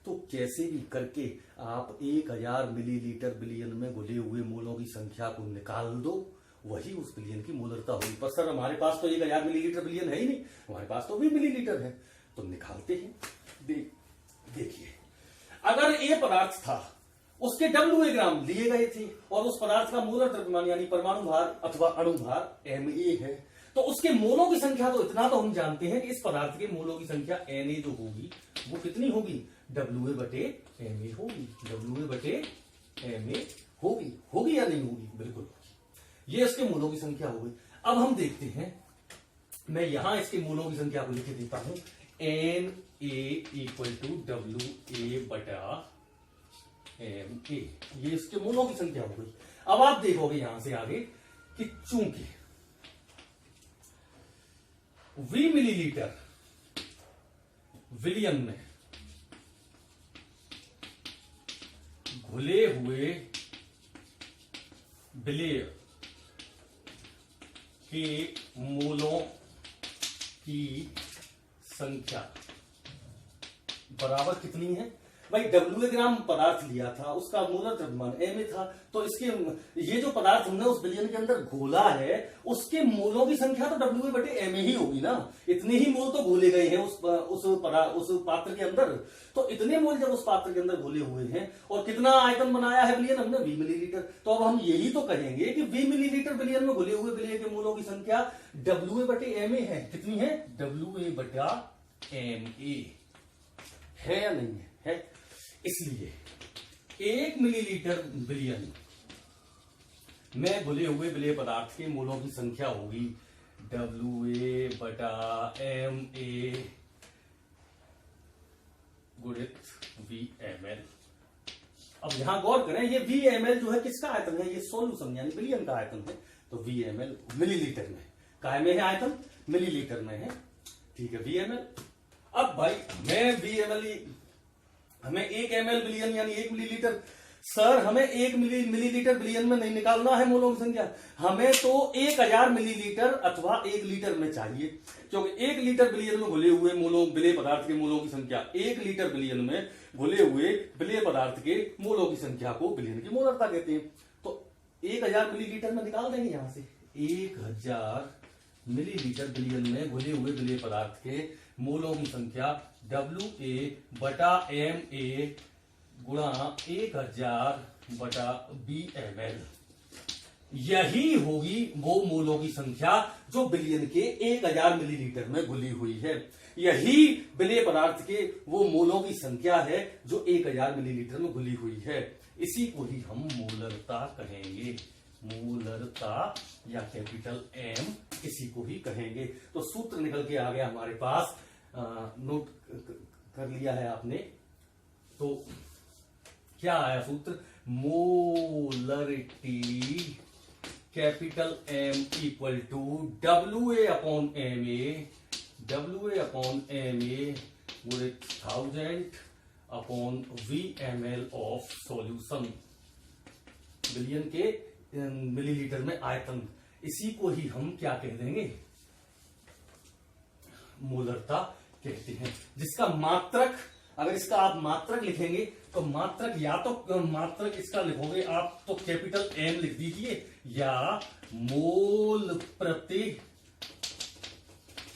तो कैसे भी करके आप 1000 मिलीलीटर बिलियन में घुले हुए मोलों की संख्या को निकाल दो, वही उस बिलियन की मोलरता होगी। पर सर हमारे पास तो 1000 मिलीलीटर बिलियन है ही नहीं, हमारे पास तो 20 मिलीलीटर है, तो निकालते हैं। देखिए, अगर ए पदार्थ था, उसके WA ग्राम लिए गए थे और उस पदार्थ का मोलर द्रव्यमान यानी परमाणु भार अथवा अणु भार Ma है, तो उसके मोलों की संख्या तो इतना तो हम जानते हैं कि इस पदार्थ के मोलों की संख्या Na जो होगी वो कितनी होगी? WA/Ma होगी, WA/Ma होगी या नहीं होगी? बिल्कुल, ये इसके मोलों की संख्या हो गई। अब हम देखते हैं, मैं यहां इसके मोलों की संख्या को लिख देता हूं, Na = WA/Ma, ये इसके मोलों की संख्या हो गई। अब आप देखोगे यहां से आगे कि चूंकि V मिलीलीटर विलियन में घुले हुए विलेय के मोलों की संख्या बराबर कितनी है? भाई WA ग्राम पदार्थ लिया था, उसका मोलर द्रव्यमान Ma था, तो इसके ये जो पदार्थ हमने उस बिलियन के अंदर घोला है उसके मोलों की संख्या तो WA/Ma ही होगी ना। इतने ही मोल तो घोले गए हैं उस पात्र के अंदर, तो इतने मोल जब उस पात्र के अंदर घोले हुए हैं और कितना आयतन बनाया है बिलियन हमने? 20 मिलीलीटर। तो अब हम यही तो कहेंगे कि 20 मिलीलीटर बिलियन में घुले हुए विलेय के मोलों की संख्या WA/Ma है। कितनी है? WA/Ma है या नहीं है? इसलिए 1 मिलीलीटर बिलियन में घुले हुए विलेय पदार्थ के मोलों की संख्या होगी WA/Ma गुणित VML। अब यहां गौर करें, ये VML जो है किसका आयतन है? ये सॉल्यूशन यानी बिलियन का आयतन है, तो VML मिलीलीटर में, काय में है आयतन? मिलीलीटर में है, ठीक है। VML अब भाई हमें 1 ml बिलियन यानी 1 मिलीलीटर, सर हमें 1 मिलीलीटर बिलियन में नहीं निकालना है मोलों की संख्या, हमें तो 1000 मिलीलीटर अथवा 1 लीटर में चाहिए, क्योंकि 1 लीटर बिलियन में घुले हुए मोलों विलेय पदार्थ के मोलों की संख्या, 1 लीटर बिलियन में घुले हुए विलेय पदार्थ के मोलों की संख्या को बिलियन की मोलरता कहते हैं। तो 1000 मिलीलीटर में निकाल देंगे यहां से 1000 मिलीलीटर बिलियन में घुले हुए विलेय पदार्थ के मोलों की संख्या WA बटा MA गुणा 1000 बटा BML, यही होगी वो मोलों की संख्या जो बिलियन के 1000 मिलीलीटर में घुली हुई है। यही विलेय पदार्थ के वो मोलों की संख्या है जो 1000 मिलीलीटर में घुली हुई है। इसी को ही हम मोलरता कहेंगे, मोलरता या कैपिटल M इसी को ही कहेंगे। तो सूत्र निकल के आ गया हमारे पास, नोट कर लिया है आपने। तो क्या आया सूत्र, molarity capital M equal to WA upon MA गुणे 1000 upon VML of solution, billion के मिलीलीटर में आयतन। इसी को ही हम क्या कह देंगे, मोलरता कहते हैं। जिसका मात्रक, अगर इसका आप मात्रक लिखेंगे तो मात्रक या तो मात्रक इसका लिखोगे आप तो कैपिटल M लिख दीजिए, या मोल प्रति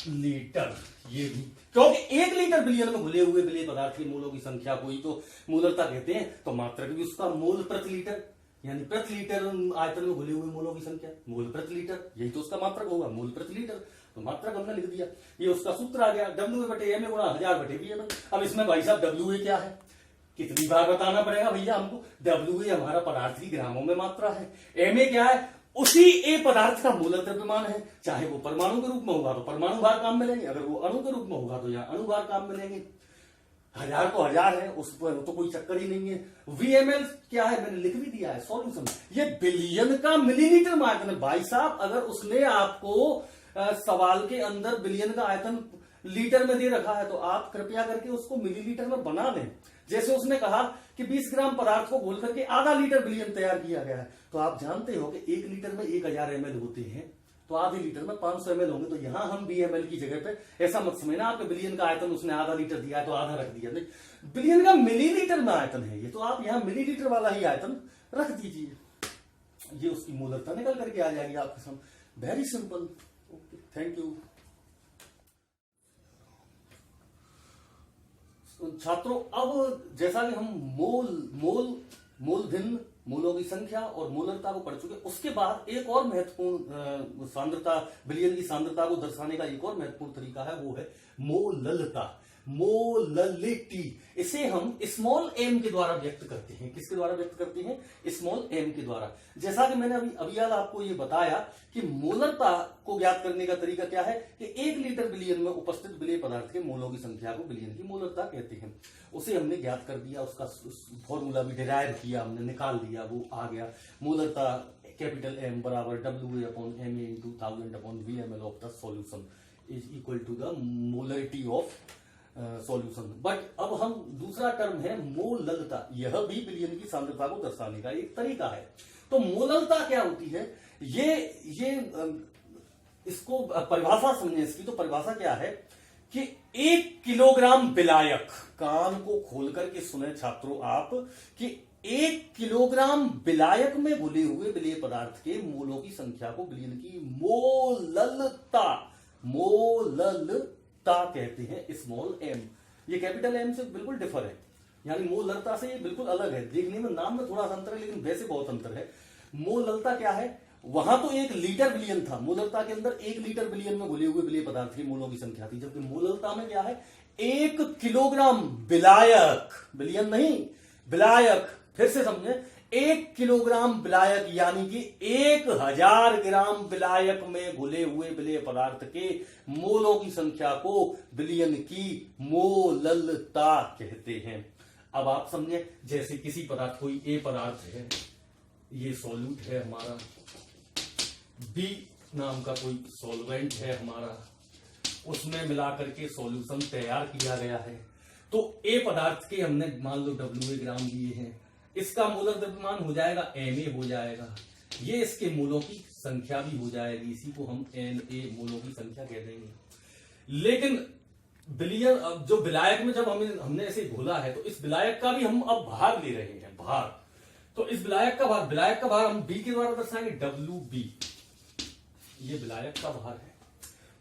लीटर, ये भी, क्योंकि 1 लीटर बिलियन में घुले हुए विलेय पदार्थ के मोलों की संख्या को ही तो मोलरता कहते हैं। तो मात्रक भी उसका मोल प्रति लीटर, यानी प्रति लीटर आयतन में घुले हुए मोलों की संख्या, मोल प्रति लीटर, यही तो उसका मात्रक होगा, मोल प्रति लीटर। तो मात्रक हमने लिख दिया, ये उसका सूत्र आ गया, WA बटे MA गुणा 1000 बटे BML। अब इसमें भाई साहब WA क्या है, कितनी बार बताना पड़ेगा भैया हमको, WA हमारा पदार्थ की ग्रामों में मात्रा है, MA क्या है, उसी A पदार्थ का मोलर द्रव्यमान है, चाहे वो परमाणु के रूप में होगा तो परमाणु भार काम में लेंगे, अगर वो अणु के रूप में होगा तो यहाँ अणु भार काम में लेंगे। 1000 तो 1000 है, उस पर तो कोई चक्कर ही नहीं है। VML क्या है, मैंने लिख भी दिया है, सॉल्यूशन। ये बिलियन का मिलीलीटर में आयतन है भाई साहब। अगर उसने आपको सवाल के अंदर बिलियन का आयतन लीटर में दे रखा है तो आप कृपया करके उसको मिलीलीटर में बना दें। जैसे उसने कहा कि 20 ग्राम पदार्थ को घोल करके आधा लीटर बिलियन तैयार किया गया है, तो आप जानते हो कि 1 लीटर में 1000 ml होते हैं, तो आधे लीटर में 500 ml होंगे। तो यहां हम BML की जगह पे ऐसा मत समझना आपके बिलियन का आयतन उसने आधा लीटर दिया है तो आधा रख दिया, नहीं, बिलियन का मिलीलीटर में आयतन है ये, तो आप यहां मिलीलीटर वाला ही आयतन रख दीजिए, ये उसकी मोलरता निकल करके आ जाएगी आपके सामने। Very simple. Okay, thank you छात्रों। अब जैसा कि हम मोल भिन्न, मोलों की संख्या और मोलरता को पढ़ चुके, उसके बाद एक और महत्वपूर्ण सांद्रता, बिलियन की सांद्रता को दर्शाने का एक और महत्वपूर्ण तरीका है, वो है मोललता, मोललिटी। इसे हम स्मॉल m के द्वारा व्यक्त करते हैं। किसके द्वारा व्यक्त करते हैं, स्मॉल m के द्वारा। जैसा कि मैंने अभी आपको ये बताया कि मोलरता को ज्ञात करने का तरीका क्या है कि 1 लीटर बिलियन में उपस्थित विलेय पदार्थ के मोलों की संख्या को बिलियन की मोलरता कहते हैं। उसे हमने ज्ञात कर दिया, उसका फॉर्मूला भी डिराइव किया, हमने निकाल दिया, वो आ गया। मोलरता कैपिटल M बराबर WA upon MA into 1000 upon VML of the solution is equal to the molarity of solution. But अब हम दूसरा टर्म है मोललता, यह भी बिलियन की सांद्रता को दर्शाने का एक तरीका है। तो मोललता क्या होती है, ये इसको परिभाषा समझे इसकी। तो परिभाषा क्या है कि 1 किलोग्राम विलायक, कान को खोल करके सुने छात्रों आप, कि 1 किलोग्राम विलायक में घुले हुए विलेय पदार्थ के मोलों की संख्या को बिलियन की मोललता कहते हैं, स्मॉल m। ये कैपिटल M से बिल्कुल डिफर है, यानी मोलरता से ये बिल्कुल अलग है। देखने में नाम में थोड़ा सा अंतर है, लेकिन वैसे बहुत अंतर है। मोललता क्या है, वहां तो 1 लीटर बिलियन था, मोलरता के अंदर 1 लीटर बिलियन में घुले हुए विलेय पदार्थ के मोलों की संख्या थी, जबकि मोललता में क्या है, 1 किलोग्राम विलायक, बिलियन नहीं विलायक, फिर से समझे, 1 किलोग्राम विलायक यानी कि 1000 ग्राम विलायक में घुले हुए विलेय पदार्थ के मोलों की संख्या को बिलियन की मोललता कहते हैं। अब आप समझे, जैसे किसी पदार्थ, कोई ए पदार्थ है, ये सॉल्यूट है हमारा, बी नाम का कोई सॉल्वेंट है हमारा, उसमें मिला करके सॉल्यूशन तैयार किया गया है। तो ए पदार्थ के हमने मान लो WA ग्राम दिए हैं, इसका मोलर द्रव्यमान हो जाएगा MA हो जाएगा, ये इसके मोलों की संख्या भी हो जाएगी, इसी को हम NA मोलों की संख्या कह देंगे। लेकिन विलयन जो विलायक में जब हमने ऐसे घोला है तो इस विलायक का भी हम अब भार ले रहे हैं, भार। तो इस विलायक का भार हम बी के द्वारा दर्शाएंगे, WB, ये विलायक का भार है।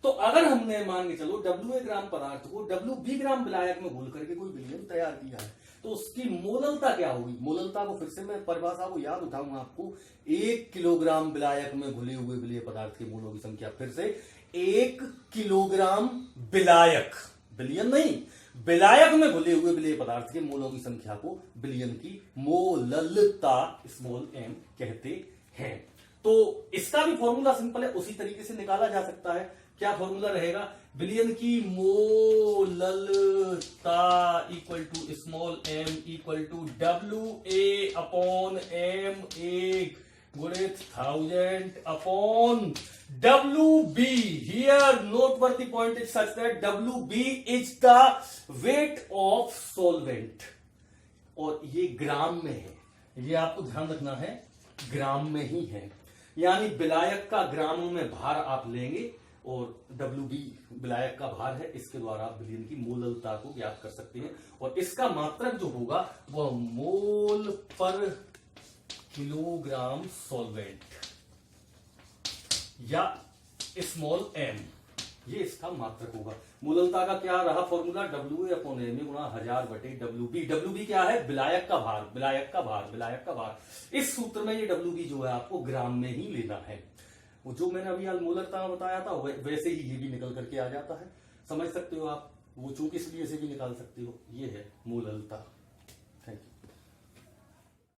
तो अगर हमने मान के चलो WA ग्राम पदार्थ को WB ग्राम विलायक में घोल करके कोई विलयन तैयार किया है, तो उसकी मोललता क्या होगी? मोललता को फिर से मैं परिभाषा को याद उठाऊंगा आपको, 1 किलोग्राम विलायक में घुले हुए विलेय पदार्थ के मोलों की संख्या, फिर से 1 किलोग्राम विलायक, विलयन नहीं, विलायक में घुले हुए विलेय पदार्थ के मोलों की संख्या को विलयन की मोललता स्मॉल m कहते हैं। तो इसका भी फॉर्मूला सिंपल है, उसी तरीके से निकाला जा सकता है। क्या फॉर्मूला रहेगा? विलयन की मोललता equal to small m equal to WA upon MA गुणित 1000 upon WB। Here noteworthy point is such that WB is the weight of solvent, और ये ग्राम में है, ये आपको ध्यान रखना है, ग्राम में ही है। यानी विलायक का ग्रामों में भार आप लेंगे और WB विलायक का भार है, इसके द्वारा आप विलयन की मोललता को ज्ञात कर सकते हैं। और इसका मात्रक जो होगा वह मोल पर किलोग्राम सॉल्वेंट या स्मॉल m, ये इसका मात्रक होगा। मोललता का क्या रहा फॉर्मूला? WA अपॉन MA गुणा 1000 बटे WB। WB क्या है? विलायक का भार, विलायक का भार, विलायक का भार। इस सूत्र में ये WB जो है आपको ग्राम में ही लेना है। वो जो मैंने अभी मोललता बताया था वैसे ही ये भी निकल करके आ जाता है, समझ सकते हो आप। वो चूंकि इसलिए से भी निकाल सकते हो, ये है मोललता।